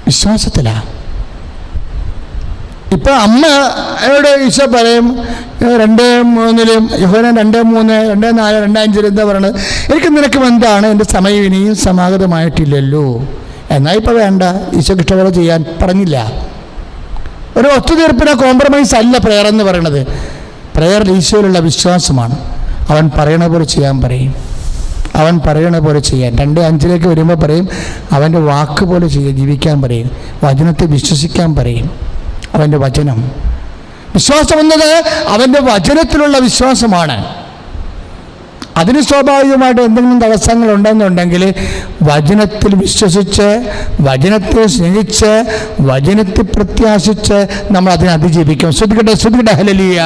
Speaker 2: വിശ്വാസത്തിലാണ്. ഇപ്പം അമ്മയോട് ഈശോ പറയും 2:3 യോഹന്നാൻ 2:3, 2:4, 2:5 എന്താ പറയണത്? എനിക്ക് നിനക്കും എന്താണ്, എൻ്റെ സമയം ഇനിയും സമാഗതമായിട്ടില്ലല്ലോ. എന്നാൽ ഇപ്പം വേണ്ട, ഈശോക്ക് ഇഷ്ടപോലെ ചെയ്യാൻ പറഞ്ഞില്ല. ഒരു ഒത്തുതീർപ്പിനോ കോംപ്രമൈസ് അല്ല പ്രയർ എന്ന് പറയണത്. പ്രയർ ഈശോയിലുള്ള വിശ്വാസമാണ്. അവൻ പറയണ പോലെ ചെയ്യാൻ പറയും. അവൻ പറയണ പോലെ ചെയ്യാൻ 2:5 വരുമ്പോൾ പറയും അവൻ്റെ വാക്ക് പോലെ ജീവിക്കാൻ പറയും. വചനത്തെ വിശ്വസിക്കാൻ പറയും. അവൻ്റെ വചനം, വിശ്വാസം എന്നത് അവൻ്റെ വചനത്തിലുള്ള വിശ്വാസമാണ്. അതിന് സ്വാഭാവികമായിട്ട് എന്തെങ്കിലും തടസ്സങ്ങൾ ഉണ്ടെന്നുണ്ടെങ്കിൽ വചനത്തിൽ വിശ്വസിച്ച്, വചനത്തെ സ്നേഹിച്ച്, വചനത്തെ പ്രത്യാശിച്ച് നമ്മൾ അതിനെ അതിജീവിക്കും. ശ്രദ്ധിക്കട്ടെ, ശ്രദ്ധിക്കട്ടെ. ഹല്ലേലൂയ,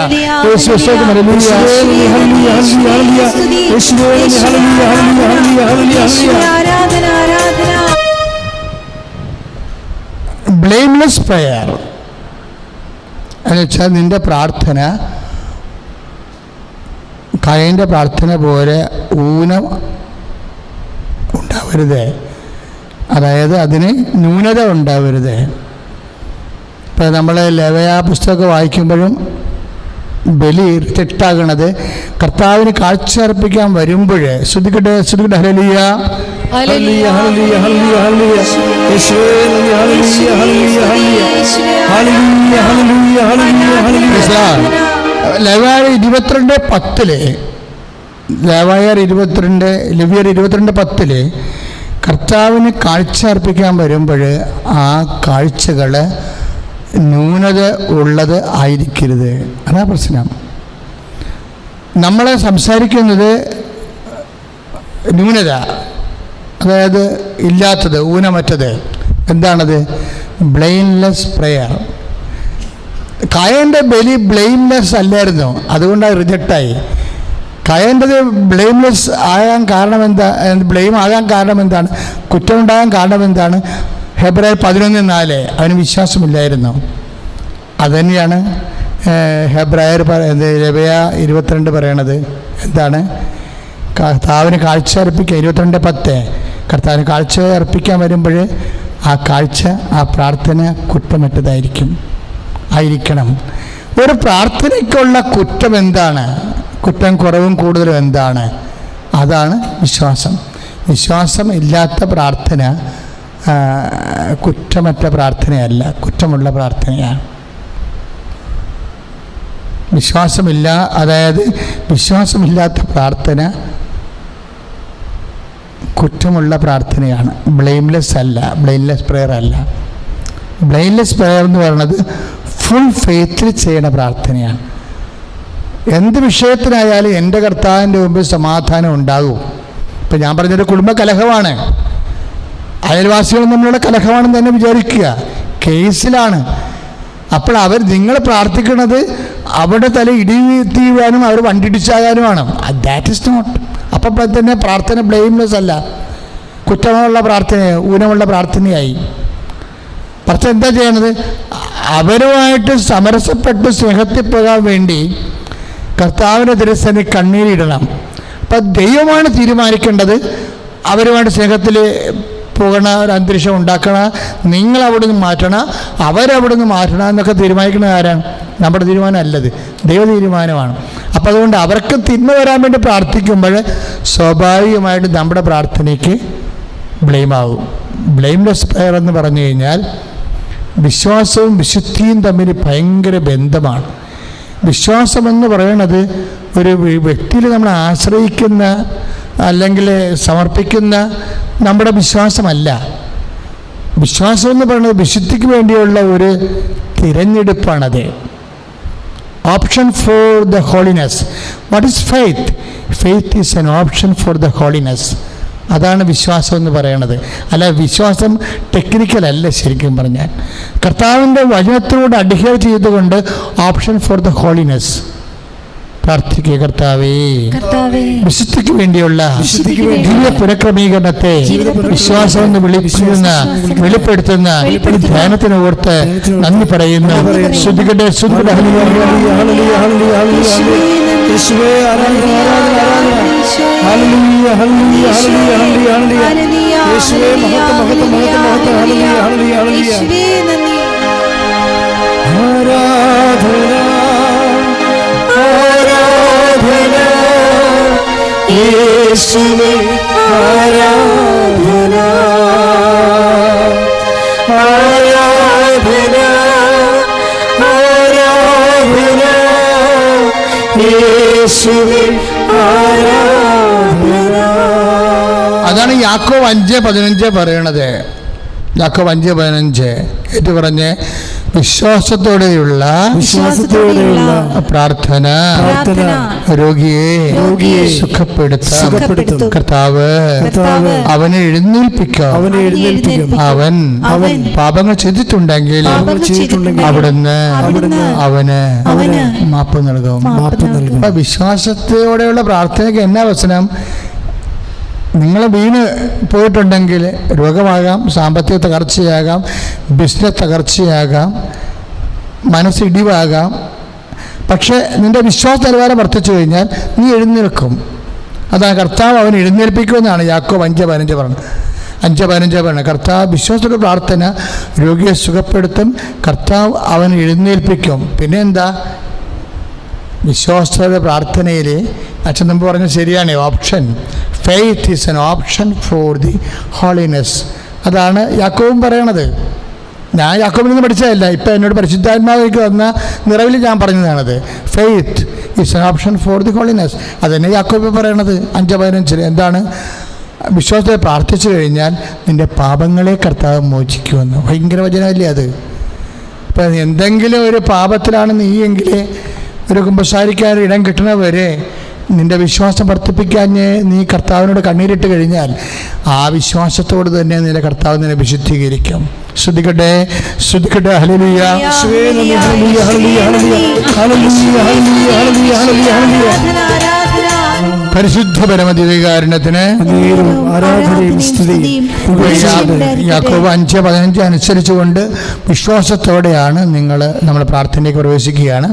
Speaker 2: ബ്ലെയിംലെസ് പ്രയർ എന്നുവെച്ചാൽ നിന്റെ പ്രാർത്ഥന കായൻ്റെ പ്രാർത്ഥന പോലെ ഊനം ഉണ്ടാവരുത്. അതായത് അതിന് ന്യൂനത ഉണ്ടാവരുത്. ഇപ്പം നമ്മൾ ലേവ്യ പുസ്തകമൊക്കെ വായിക്കുമ്പോഴും ബലി റിജക്റ്റാകണത് കർത്താവിന് കാഴ്ച അർപ്പിക്കാൻ വരുമ്പോൾ. ശ്രദ്ധിക്കട്ടെ, ശ്രദ്ധിക്കട്ടെ. ഹല്ലേലൂയ,
Speaker 1: ഹല്ലേലൂയ, ഹല്ലേലൂയ, ഹല്ലേലൂയ, ഹല്ലേലൂയ. യേശുവേ നന്ദി. ഹല്ലേലൂയ, ഹല്ലേലൂയ, ഹല്ലേലൂയ, ഹല്ലേലൂയ, ഹല്ലേലൂയ, ഹല്ലേലൂയ, ഹല്ലേലൂയ.
Speaker 2: ലേവ്യർ 22:10 ലേവ്യർ 22:10 കർത്താവിന് കാഴ്ച അർപ്പിക്കാൻ വരുമ്പോൾ ആ കാഴ്ചകൾ ന്യൂനത ഉള്ളത് ആയിരിക്കരുത്. അതാ പ്രശ്നം. നമ്മളെ സംസാരിക്കുന്നത് ന്യൂനത, അതായത് ഇല്ലാത്തത്, ഊനമറ്റത്. എന്താണത്? Blameless prayer. കയൻ്റെ ബലി ബ്ലെയിംലെസ് അല്ലായിരുന്നു, അതുകൊണ്ടാണ് റിജക്റ്റായി. കയൻ്റെത് ബ്ലെയിംലെസ് ആകാൻ കാരണം എന്താ, ബ്ലെയിം ആകാൻ കാരണം എന്താണ്, കുറ്റമുണ്ടാകാൻ കാരണം എന്താണ്? ഹെബ്രായർ 11:4 അവന് വിശ്വാസമില്ലായിരുന്നു. അതുതന്നെയാണ് ഹെബ്രായർ ലെവ്യ 22 പറയണത്. എന്താണ്? കർത്താവിന് കാഴ്ച അർപ്പിക്കുക. 22:10 കർത്താവിന് കാഴ്ച അർപ്പിക്കാൻ വരുമ്പോൾ ആ കാഴ്ച, ആ പ്രാർത്ഥന കുറ്റമറ്റതായിരിക്കണം. ഒരു പ്രാർത്ഥനയ്ക്കുള്ള കുറ്റം എന്താണ്? കുറ്റം കുറവും കൂടുതലും എന്താണ്? അതാണ് വിശ്വാസം. വിശ്വാസം ഇല്ലാത്ത പ്രാർത്ഥന കുറ്റമറ്റ പ്രാർത്ഥനയല്ല, കുറ്റമുള്ള പ്രാർത്ഥനയാണ്. അതായത് വിശ്വാസമില്ലാത്ത പ്രാർത്ഥന കുറ്റമുള്ള പ്രാർത്ഥനയാണ്, ബ്ലെയിംലെസ് അല്ല, ബ്ലെയിംലെസ് പ്രെയർ അല്ല. ബ്ലെയിംലെസ് പ്രെയർ എന്ന് പറയുന്നത് ഫുൾ ഫെയ്ത്തിൽ ചെയ്യുന്ന പ്രാർത്ഥനയാണ്. എന്ത് വിഷയത്തിനായാലും എൻ്റെ കർത്താവിൻ്റെ മുമ്പിൽ സമാധാനം ഉണ്ടാകും. ഇപ്പം ഞാൻ പറഞ്ഞൊരു കുടുംബ കലഹമാണ്, അയൽവാസികളും തമ്മിലുള്ള കലഹമാണെന്ന് തന്നെ വിചാരിക്കുക, കേസിലാണ്. അപ്പോൾ നിങ്ങൾ പ്രാർത്ഥിക്കുന്നത് അവിടെ തല ഇടിത്തി വീഴാനും അവർ വണ്ടിടിച്ചാകാനുമാണ്. That is not. അപ്പം തന്നെ പ്രാർത്ഥന ബ്ലെയിംലെസ് അല്ല, കുറ്റമുള്ള പ്രാർത്ഥന, ഊനമുള്ള പ്രാർത്ഥനയായി. പക്ഷെ എന്താ ചെയ്യണത്? അവരുമായിട്ട് സമരസപ്പെട്ട് സ്നേഹത്തിൽ പോകാൻ വേണ്ടി കർത്താവിൻ്റെ തിരുസന്നിധി കണ്ണീരിടണം. അപ്പം ദൈവമാണ് തീരുമാനിക്കേണ്ടത് അവരുമായിട്ട് സ്നേഹത്തിൽ പോകണ ഒരു അന്തരീക്ഷം ഉണ്ടാക്കണം, നിങ്ങൾ അവിടെ നിന്ന് മാറ്റണം, അവരവിടെ നിന്ന് മാറ്റണം എന്നൊക്കെ തീരുമാനിക്കുന്നത് ആരാണ്? നമ്മുടെ തീരുമാനമല്ലത്, ദൈവ തീരുമാനമാണ്. അപ്പം അതുകൊണ്ട് അവർക്ക് തിന്മ വരാൻ വേണ്ടി പ്രാർത്ഥിക്കുമ്പോൾ സ്വാഭാവികമായിട്ട് നമ്മുടെ പ്രാർത്ഥനയ്ക്ക് ബ്ലെയിമാകും. ബ്ലെയിംലെസ് പ്രെയർ എന്ന് പറഞ്ഞു കഴിഞ്ഞാൽ വിശ്വാസവും വിശുദ്ധിയും തമ്മിൽ ഭയങ്കര ബന്ധമാണ്. വിശ്വാസമെന്ന് പറയുന്നത് ഒരു വ്യക്തിയിൽ നമ്മൾ ആശ്രയിക്കുന്ന അല്ലെങ്കിൽ സമർപ്പിക്കുന്ന നമ്മുടെ വിശ്വാസമല്ല. വിശ്വാസം എന്ന് പറയുന്നത് വിശുദ്ധിക്ക് വേണ്ടിയുള്ള ഒരു തിരഞ്ഞെടുപ്പാണത്. Option for the holiness. What is faith? Faith is an option for the holiness. അതാണ് വിശ്വാസം എന്ന് പറയണത്. അല്ല, വിശ്വാസം ടെക്നിക്കലല്ല. ശരിക്കും പറഞ്ഞാൽ കർത്താവിൻ്റെ വചനത്തിലൂടെ അഡ്ഹിയർ ചെയ്തുകൊണ്ട് ഓപ്ഷൻ ഫോർ ദ ഹോളിനെസ് പ്രാർത്ഥിക്കുക. കർത്താവേ, വിശുദ്ധിക്ക് വേണ്ടിയുള്ള ജീവിത പുനഃക്രമീകരണത്തെ വിശ്വാസം എന്ന് വെളിപ്പെടുത്തുന്ന ധ്യാനത്തിന് ഓർത്ത് നന്ദി പറയുന്നു. ശ്രദ്ധിക്കട്ടെ,
Speaker 1: യേശുവേ ആരാധന, ആരാധന, ആരാധന, യേശുവേ ആരാധന.
Speaker 2: അതാണ് യാക്കോബ് 5:15 പറയണത്. യാക്കോബ് 5:15 ഏറ്റു പറഞ്ഞ് വിശ്വാസത്തോടെയുള്ള പ്രാർത്ഥന രോഗിയെ സുഖപ്പെടുത്തും. കർത്താവ് അവനെ എഴുന്നേൽപ്പിക്കും. അവൻ പാപങ്ങൾ ചെയ്തിട്ടുണ്ടെങ്കിൽ അവിടുന്ന് അവന് മാപ്പ് നൽകും. അപ്പൊ വിശ്വാസത്തോടെയുള്ള പ്രാർത്ഥനയ്ക്ക് എന്നാ വചനം? നിങ്ങൾ വീണ് പോയിട്ടുണ്ടെങ്കിൽ രോഗമാകാം, സാമ്പത്തിക തകർച്ചയാകാം, ബിസിനസ് തകർച്ചയാകാം, മനസ്സിടിവാകാം. പക്ഷേ നിൻ്റെ വിശ്വാസ നിലവാരം വർദ്ധിച്ചു കഴിഞ്ഞാൽ നീ എഴുന്നേൽക്കും. അതാണ് കർത്താവ് അവൻ എഴുന്നേൽപ്പിക്കുമെന്നാണ് യാക്കോബ് 5:15 പറഞ്ഞത്. 5:15 പറഞ്ഞത് കർത്താവ് വിശ്വാസത്തോടെ പ്രാർത്ഥന രോഗിയെ സുഖപ്പെടുത്തും, കർത്താവ് അവൻ എഴുന്നേൽപ്പിക്കും. പിന്നെ എന്താ? വിശ്വാസത്തോടെ പ്രാർത്ഥനയിൽ അച്ഛൻ മുമ്പ് പറഞ്ഞത് ശരിയാണ്. Option faith is an option for the holiness. അതാണ് യാക്കോബും പറയണത്. ഞാൻ യാക്കോബിൽ നിന്ന് പഠിച്ചതല്ല, ഇപ്പം എന്നോട് പരിശുദ്ധാത്മാവിലേക്ക് വന്ന നിറവിൽ ഞാൻ പറഞ്ഞതാണത്. Faith is an option for the holiness. അതന്നെ യാക്കോബ് പറയണത് 5:15. എന്താണ്? വിശ്വാസത്തെ പ്രാർത്ഥിച്ചു കഴിഞ്ഞാൽ നിൻ്റെ പാപങ്ങളെ കർത്താവ് മോചിക്കുമെന്ന്. ഭയങ്കര വചനമല്ലേ അത്? ഇപ്പം എന്തെങ്കിലും ഒരു പാപത്തിലാണ് നീയെങ്കിൽ ഒരു കുമ്പസാരിക്കാൻ ഇടം കിട്ടണവരെ നിൻ്റെ വിശ്വാസം വർദ്ധിപ്പിക്കാൻ നീ കർത്താവിനോട് കണ്ണീരിട്ട് കഴിഞ്ഞാൽ ആ വിശ്വാസത്തോട് തന്നെ നിന്റെ കർത്താവ് നിന്നെ വിശുദ്ധീകരിക്കും. ശ്രദ്ധിക്കട്ടെ, ശ്രദ്ധിക്കട്ടെ. ഹല്ലേലൂയ.
Speaker 1: യേശുവേ നന്ദി. ഹല്ലേലൂയ ഹല്ലേലൂയ ഹല്ലേലൂയ ഹല്ലേലൂയ ഹല്ലേലൂയ ഹല്ലേലൂയ ഹല്ലേലൂയ.
Speaker 2: പരിശുദ്ധ പരമദിവ്യകാരുണ്യത്തിന്
Speaker 1: ആരാധനയും സ്തുതിയും.
Speaker 2: യാക്കോബ് 5:15 അനുസരിച്ചുകൊണ്ട് വിശ്വാസത്തോടെയാണ് നമ്മൾ പ്രാർത്ഥനയ്ക്ക് പ്രവേശിക്കുകയാണ്.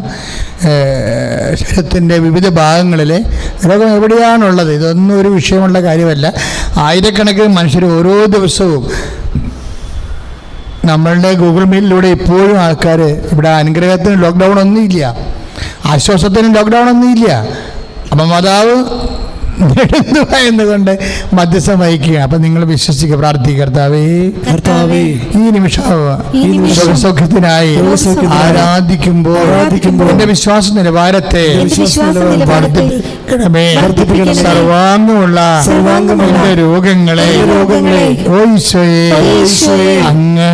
Speaker 2: ശരീരത്തിൻ്റെ വിവിധ ഭാഗങ്ങളിലെ രോഗം എവിടെയാണുള്ളത്, ഇതൊന്നും ഒരു വിഷയമുള്ള കാര്യമല്ല. ആയിരക്കണക്കിന് മനുഷ്യർ ഓരോ ദിവസവും നമ്മളുടെ ഗൂഗിൾ മീറ്റിലൂടെ ഇപ്പോഴും ആൾക്കാർ ഇവിടെ അനുഗ്രഹത്തിന് ലോക്ക്ഡൗൺ ഒന്നുമില്ല, ആശ്വാസത്തിന് ലോക്ക്ഡൗൺ ഒന്നുമില്ല. അപ്പം മാതാവ് എന്നുകൊണ്ട് മധ്യസ്ഥം വഹിക്കുക. അപ്പം നിങ്ങൾ വിശ്വസിക്കുക, പ്രാർത്ഥിക്കുക. കർത്താവേ ഈ നിമിഷം സൗഖ്യത്തിനായി ആരാധിക്കുമ്പോൾ എന്റെ വിശ്വാസ നിലവാരത്തെ വർദ്ധിപ്പിക്കണമേ. സർവാംഗമുള്ള എന്റെ രോഗങ്ങളെ അങ്ങ്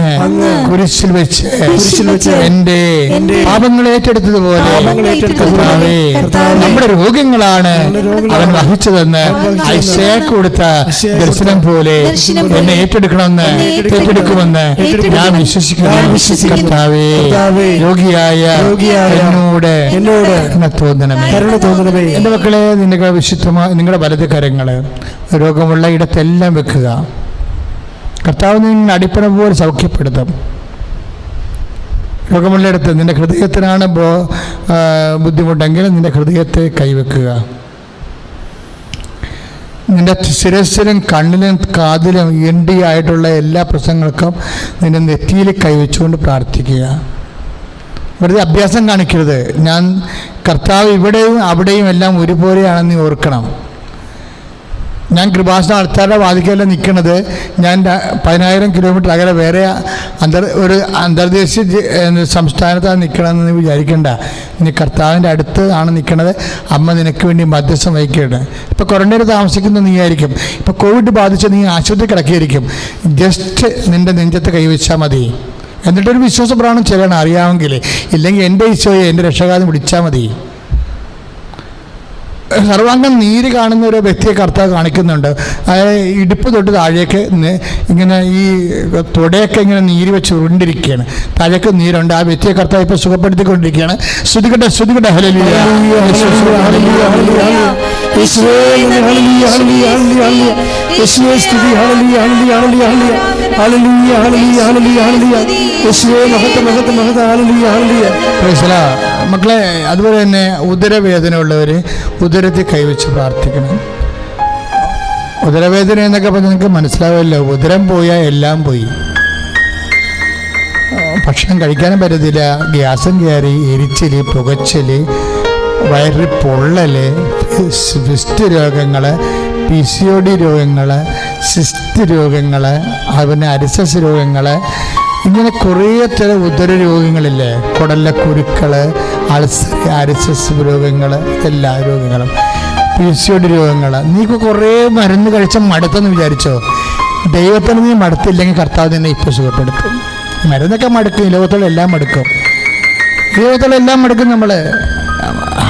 Speaker 2: കുരിശിൽ വെച്ച് എന്റെ പാപങ്ങളെ ഏറ്റെടുത്തതുപോലെ നമ്മുടെ രോഗങ്ങളാണ് അവൻ വഹിച്ചതെന്ന് ഐശയ്യാക്ക് കൊടുത്ത ദർശനം പോലെ എന്നെ ഏറ്റെടുക്കുമെന്ന് ഞാൻ വിശ്വസിക്കുന്നു. കർത്താവേ, രോഗിയായ എന്നോട് തോന്നണമേ. എന്റെ മക്കളെ, നിങ്ങളുടെ വിശുദ്ധമായ നിങ്ങളുടെ വലത് കരങ്ങള് രോഗമുള്ള ഇടത്തെല്ലാം വെക്കുക. കർത്താവ് നിന്നെ അടിപ്പണ പോലെ സൗഖ്യപ്പെടുത്തും. രോഗമുള്ളയിടത്ത് നിന്റെ ഹൃദയത്തിനാണ് ബുദ്ധിമുട്ടെങ്കിൽ നിന്റെ ഹൃദയത്തെ കൈവെക്കുക. നിന്റെ ശിരസ്സിലും കണ്ണിലും കാതിലും ആയിട്ടുള്ള എല്ലാ പ്രശ്നങ്ങൾക്കും നിന്റെ നെറ്റിയിൽ കൈവച്ചുകൊണ്ട് പ്രാർത്ഥിക്കുക. വെറുതെ അഭ്യാസം കാണിക്കരുത്. ഞാൻ കർത്താവ് ഇവിടെയും അവിടെയും എല്ലാം ഒരുപോലെയാണെന്ന് നീ ഓർക്കണം. ഞാൻ കൃപാസന ആൾക്കാരുടെ വാദിക്കല്ല നിൽക്കുന്നത്. ഞാൻ 10,000 കിലോമീറ്റർ അകലെ വേറെ ഒരു അന്തർദേശീയ സംസ്ഥാനത്താണ് നിൽക്കണമെന്ന് വിചാരിക്കേണ്ട. നീ കർത്താവിൻ്റെ അടുത്ത് ആണ് നിൽക്കുന്നത്. അമ്മ നിനക്ക് വേണ്ടി മധ്യസ്ഥം വഹിക്കുകയാണ്. ഇപ്പോൾ ക്വാറന്റൈനിൽ താമസിക്കുന്ന നീ ആയിരിക്കും, ഇപ്പോൾ കോവിഡ് ബാധിച്ച് നീ ആശുപത്രി കിടക്കുകയായിരിക്കും. ജസ്റ്റ് നിൻ്റെ നെഞ്ചത്ത് കൈവച്ചാൽ മതി. എന്നിട്ടൊരു വിശ്വാസ പ്രാണം ചെല്ലണം അറിയാമെങ്കിൽ. ഇല്ലെങ്കിൽ എൻ്റെ ഈശോയെ എൻ്റെ രക്ഷകാലം വിളിച്ചാൽ മതി. സർവാംഗം നീര് കാണുന്ന ഒരു വ്യക്തിയെ കർത്താവ് കാണിക്കുന്നുണ്ട്. ഇടുപ്പ് തൊട്ട് താഴേക്ക് ഇങ്ങനെ ഈ തുടയൊക്കെ ഇങ്ങനെ നീര് വെച്ച് ഉരുണ്ടിരിക്കുകയാണ്. താഴേക്ക് നീരുണ്ട്. ആ വ്യക്തിയെ കർത്താവ് ഇപ്പോൾ സുഖപ്പെടുത്തിക്കൊണ്ടിരിക്കുകയാണ്. ശ്രുതികട്ടെ ഹല്ലേലൂയ. മക്കളെ, അതുപോലെ തന്നെ ഉദരവേദന ഉള്ളവർ ഉദരത്തിൽ കൈവച്ച് പ്രാർത്ഥിക്കണം. ഉദരവേദന എന്നൊക്കെ പറഞ്ഞാൽ നിങ്ങൾക്ക് മനസ്സിലാവില്ല. ഉദരം പോയാൽ എല്ലാം പോയി. ഭക്ഷണം കഴിക്കാനും പറ്റത്തില്ല. ഗ്യാസും കയറി, എരിച്ചിൽ, പുകച്ചൽ, വയറിൽ പൊള്ളൽ, ഫിസ്റ്റ് രോഗങ്ങൾ, PCOD രോഗങ്ങൾ, സിസ്റ്റ് രോഗങ്ങൾ, അതുപോലെ അരിസസ് രോഗങ്ങൾ, ഇങ്ങനെ കുറേ തരം ഉദര രോഗങ്ങളില്ലേ. കുടലിലെ കുരുക്കൾ, അൾസർ, അരിസസ് രോഗങ്ങൾ, എല്ലാ രോഗങ്ങളും, PCOD രോഗങ്ങൾ. നീക്ക് കുറേ മരുന്ന് കഴിച്ച മടുത്തെന്ന് വിചാരിച്ചോ? ദൈവത്തിന് നീ മടുത്തില്ലെങ്കിൽ കർത്താവ് നിന്നെ ഇപ്പോൾ സുഖപ്പെടുത്തും. മരുന്നൊക്കെ മടുക്കും, ലോകത്തുള്ള എല്ലാം മടുക്കും. ലോകത്തുള്ള മടുക്കും നമ്മൾ.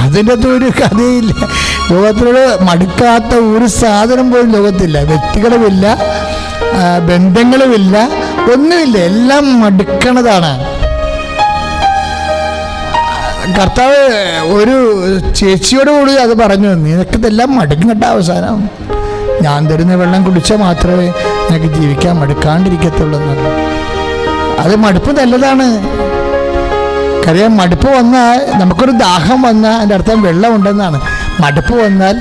Speaker 2: അതിൻ്റെ അകത്ത് ഒരു കഥയില്ല. ലോകത്തിലുള്ള മടുക്കാത്ത ഒരു സാധനം പോലും ലോകത്തില്ല. വ്യക്തികളുമില്ല, ബന്ധങ്ങളുമില്ല, ഒന്നുമില്ല. എല്ലാം മടുക്കണതാണ്. കർത്താവ് ഒരു ചേച്ചിയോട് കൂടി അത് പറഞ്ഞു, നിനക്കിതെല്ലാം മടുക്കും കേട്ടോ. അവസാനം ഞാൻ തരുന്ന വെള്ളം കുടിച്ചാൽ മാത്രമേ നിനക്ക് ജീവിക്കാൻ മടുക്കാണ്ടിരിക്കത്തുള്ളൂ. അത് മടുപ്പ് നല്ലതാണ്. കാര്യം മടുപ്പ് വന്നാൽ, നമുക്കൊരു ദാഹം വന്നാൽ അതിൻ്റെ അർത്ഥം വെള്ളമുണ്ടെന്നാണ്. മടുപ്പ് വന്നാൽ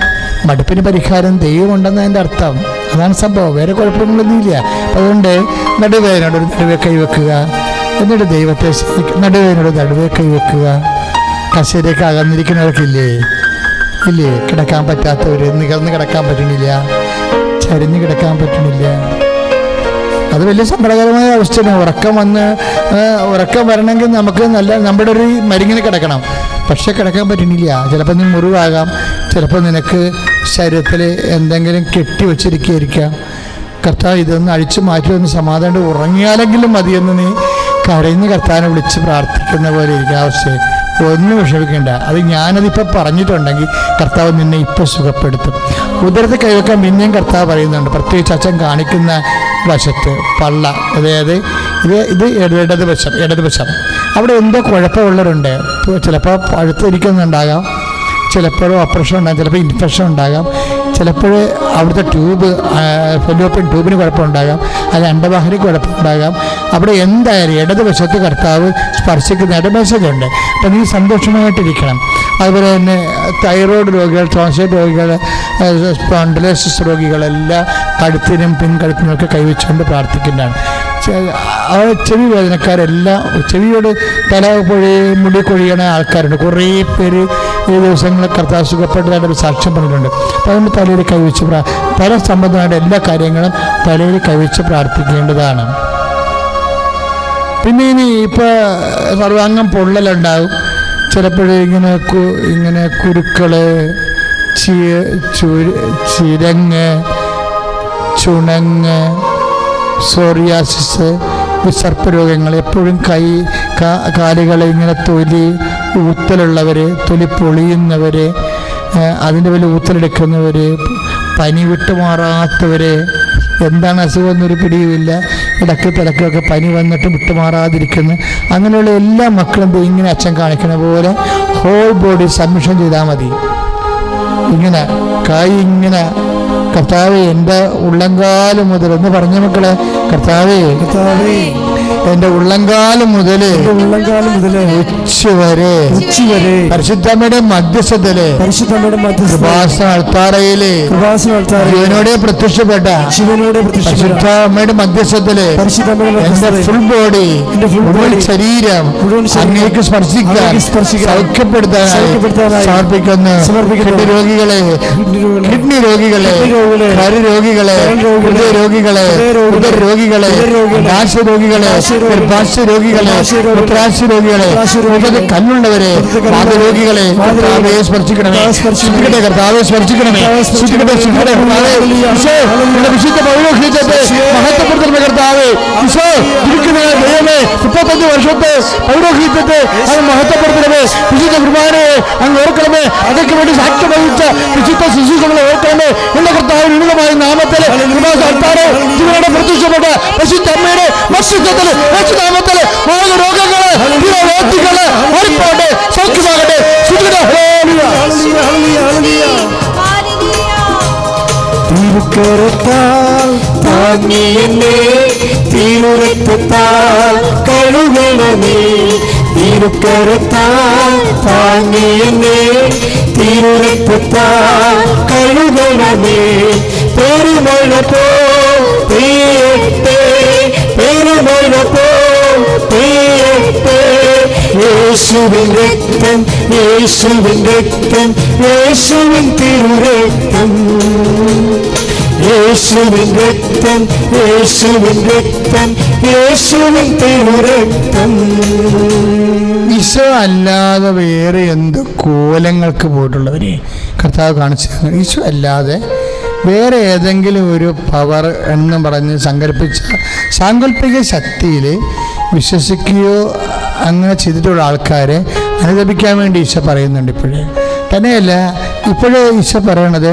Speaker 2: മടുപ്പിന് പരിഹാരം ദൈവമുണ്ടെന്ന് അതിൻ്റെ അർത്ഥം. അതാണ് സംഭവം. വേറെ കുഴപ്പങ്ങളൊന്നുമില്ല. അതുകൊണ്ട് നടുവേദനയോട് ഒരു നടുവേ കൈവെക്കുക. എന്നിട്ട് ദൈവത്തെ നടുവേദനയോട് നടുവേ കൈവെക്കുക. കസേരയൊക്കെ അകന്നിരിക്കുന്നവർക്കില്ലേ, കിടക്കാൻ പറ്റാത്തവർ, നികർന്ന് കിടക്കാൻ പറ്റണില്ല, ചരിഞ്ഞ് കിടക്കാൻ പറ്റണില്ല. അത് വലിയ സങ്കടകരമായ അവസ്ഥയാണ്. ഉറക്കം വരണമെങ്കിൽ നമുക്ക് നമ്മുടെ ഒരു മരുങ്ങിന് കിടക്കണം. പക്ഷെ കിടക്കാൻ പറ്റണില്ല. ചിലപ്പോൾ നീ മുറിവാകാം, ചിലപ്പോൾ നിനക്ക് ശരീരത്തിൽ എന്തെങ്കിലും കെട്ടി വച്ചിരിക്കുകയായിരിക്കാം. കർത്താവ് ഇതൊന്ന് അഴിച്ചു മാറ്റി ഒന്ന് സമാധാനം ഉറങ്ങിയാലെങ്കിലും മതിയെന്ന് നീ കരഞ്ഞ് കർത്താവിനെ വിളിച്ച് പ്രാർത്ഥിക്കുന്ന പോലെ ഇരിക്കുന്ന അവസ്ഥയെ ഒന്നും വിഷമിക്കേണ്ട. അത് ഞാനതിപ്പോൾ പറഞ്ഞിട്ടുണ്ടെങ്കിൽ കർത്താവ് നിന്നെ ഇപ്പോൾ സുഖപ്പെടുത്തും. ഉദരത്തെ കൈവെക്കാൻ പിന്നെയും കർത്താവ് പറയുന്നുണ്ട്. പ്രത്യേകിച്ച് അച്ഛൻ കാണിക്കുന്ന വശത്ത് പള്ള, അതായത് ഇത് ഇടതുവശം അവിടെ എന്തോ കുഴപ്പമുള്ളവരുണ്ട്. ചിലപ്പോൾ പഴുത്തിരിക്കുന്നുണ്ടാകാം, ചിലപ്പോൾ ഓപ്പറേഷൻ ഉണ്ടാകാം, ചിലപ്പോൾ ഇൻഫെക്ഷൻ ഉണ്ടാകാം, ചിലപ്പോൾ അവിടുത്തെ ഫെലോപ്പിയൻ ട്യൂബിന് കുഴപ്പമുണ്ടാകാം, അത് അണ്ടവാഹിനിക്ക് കുഴപ്പമുണ്ടാകാം. അവിടെ എന്തായാലും ഇടതുവശത്ത് കർത്താവ് സ്പർശിക്കുന്നതായിട്ട് മെസ്സേജ് ഉണ്ട്. അപ്പം നീ സന്തോഷമായിട്ടിരിക്കണം. അതുപോലെ തന്നെ തൈറോയ്ഡ് രോഗികൾ, ടോൺസിലൈറ്റ് രോഗികൾ, സ്പോണ്ടിലോസിസ് രോഗികളെല്ലാം കഴുത്തിനും പിൻകഴുത്തിനുമൊക്കെ കൈവച്ചുകൊണ്ട് പ്രാർത്ഥിക്കുന്നതാണ്. ചെവി വേദനക്കാരെല്ലാം, ചെവിയോട് തല മുടി കൊഴിയണ ആൾക്കാരുണ്ട്. കുറേ പേര് ഈ ദിവസങ്ങളിൽ കർത്താവ് സുഖപ്പെട്ടതായിട്ട് സാക്ഷ്യം പറഞ്ഞിട്ടുണ്ട്. അപ്പോൾ അതുകൊണ്ട് തലയിൽ കൈവച്ച് തല സംബന്ധമായിട്ട് എല്ലാ കാര്യങ്ങളും തലയിൽ കൈവച്ച് പ്രാർത്ഥിക്കേണ്ടതാണ്. പിന്നെ ഇനി ഇപ്പോൾ സർവാംഗം പൊള്ളലുണ്ടാകും. ചിലപ്പോഴിങ്ങനെ കുരുക്കൾ, ചിരങ്ങ്, ചുണങ്ങ്, സോറിയാസിസ്, വിസർപ്പ രോഗങ്ങൾ, എപ്പോഴും കാലുകൾ ഇങ്ങനെ തൊലി ഊത്തലുള്ളവർ, തൊലി പൊളിയുന്നവർ, അതിൻ്റെ വലിയ ഊത്തലെടുക്കുന്നവർ, പനി വിട്ടുമാറാത്തവർ, എന്താണ് അസുഖം എന്നൊരു പിടിയുമില്ല, ഇടയ്ക്ക് തിരക്കൊക്കെ പനി വന്നിട്ട് വിട്ടുമാറാതിരിക്കുന്നു. അങ്ങനെയുള്ള എല്ലാ മക്കളും ഇങ്ങനെ അച്ഛൻ കാണിക്കുന്ന പോലെ ഹോൾ ബോഡി സബ്മിഷൻ ചെയ്താൽ മതി. ഇങ്ങനെ കൈ ഇങ്ങനെ, കർത്താവേ എൻ്റെ ഉള്ളംകാലം മുതൽ എന്ന് പറഞ്ഞ മക്കളെ, കർത്താവേ എൻ്റെ ഉള്ളംകാലം മുതൽ ഉച്ചവരെ പരിശുദ്ധമ്മയുടെ മധ്യസ്ഥതയില് അൾത്താറയില് ശിവനോടെ പ്രത്യക്ഷപ്പെട്ട പരിശുദ്ധമ്മയുടെ മധ്യസ്ഥതയില് എൻ്റെ ഫുൾ ബോഡി, മുഴുവൻ ശരീരം അങ്ങേക്ക് സ്പർശിക്കാൻ, സൗഖ്യപ്പെടുത്താനായി സമർപ്പിക്കുന്നു. കിഡ്നി രോഗികളെ, കരരോഗികളെ, ഹൃദയരോഗികളെ, ഉദരരോഗികളെ, നാശരോഗികളെ, രോഗികളെ, മുത്രാശയ രോഗികളെ, കണ്ണുള്ളവരെ, വാതരോഗികളെ സ്പർശിക്കണമേ. കർത്താവെ സ്പർശിക്കണമേ. വിശുദ്ധ പൗരോഹിത്യത്തെ മഹത്വപ്പെടുത്തണമേ കർത്താവേ. ഈശോ ദൈവമേ, 35 വർഷത്തെ പൗരോഹിത്യത്തെ അങ്ങ് മഹത്വപ്പെടുത്തണമേ. വിശുദ്ധ കുർബാനയെ അങ്ങ് ഓർക്കണമേ. അതൊക്കെ വേണ്ടി സാക്ഷ്യം വഹിച്ച വിശുദ്ധ ശിശുക്കളെ ഓർക്കണമേ. എന്റെ കർത്താവ് ഉന്നതമായ നാമത്തില് ജീവനോടെ പ്രത്യക്ഷപ്പെട്ട പരിശുദ്ധ അമ്മയുടെ മത്സ്യത്തില് നാമത്തില് രോഗങ്ങള്, രോഗികള് ഓടിപ്പോട്ടെ, സൗഖ്യമാകട്ടെ.
Speaker 1: തിരുക്കരത്താൽ താങ്ങിയെന്നെ, തിരുരക്തത്താൽ കഴുകണമേ. തിരുക്കരത്താൽ താങ്ങിയെന്നെ, തിരുരക്തത്താൽ കഴുകണമേ. പെരുമഴ പോ പെയ്യട്ടെ, പെരുമഴ പോ പെയ്യട്ടെ. യേശുവിൻ രക്തം, യേശുവിൻ രക്തം, യേശുവിൻ തിരുരക്തം, യേശുവിൻ രക്തം, യേശുവിൻ രക്തം, യേശുവിൻ തിരുരക്തം.
Speaker 2: ഈശോ അല്ലാതെ വേറെ എന്ത് കോലങ്ങൾക്ക് പോയിട്ടുള്ളവരെ കർത്താവ് കാണിച്ചു. ഈശോ അല്ലാതെ വേറെ ഏതെങ്കിലും ഒരു പവർ എന്ന് പറഞ്ഞ് സങ്കല്പിച്ച സാങ്കല്പിക ശക്തിയിൽ വിശ്വസിക്കുകയോ അങ്ങനെ ചെയ്തിട്ടുള്ള ആൾക്കാരെ അനുദപിക്കാൻ വേണ്ടി ഈശോ പറയുന്നുണ്ട്. ഇപ്പോഴേ തന്നെയല്ല, ഇപ്പോഴേ ഈശോ പറയണത്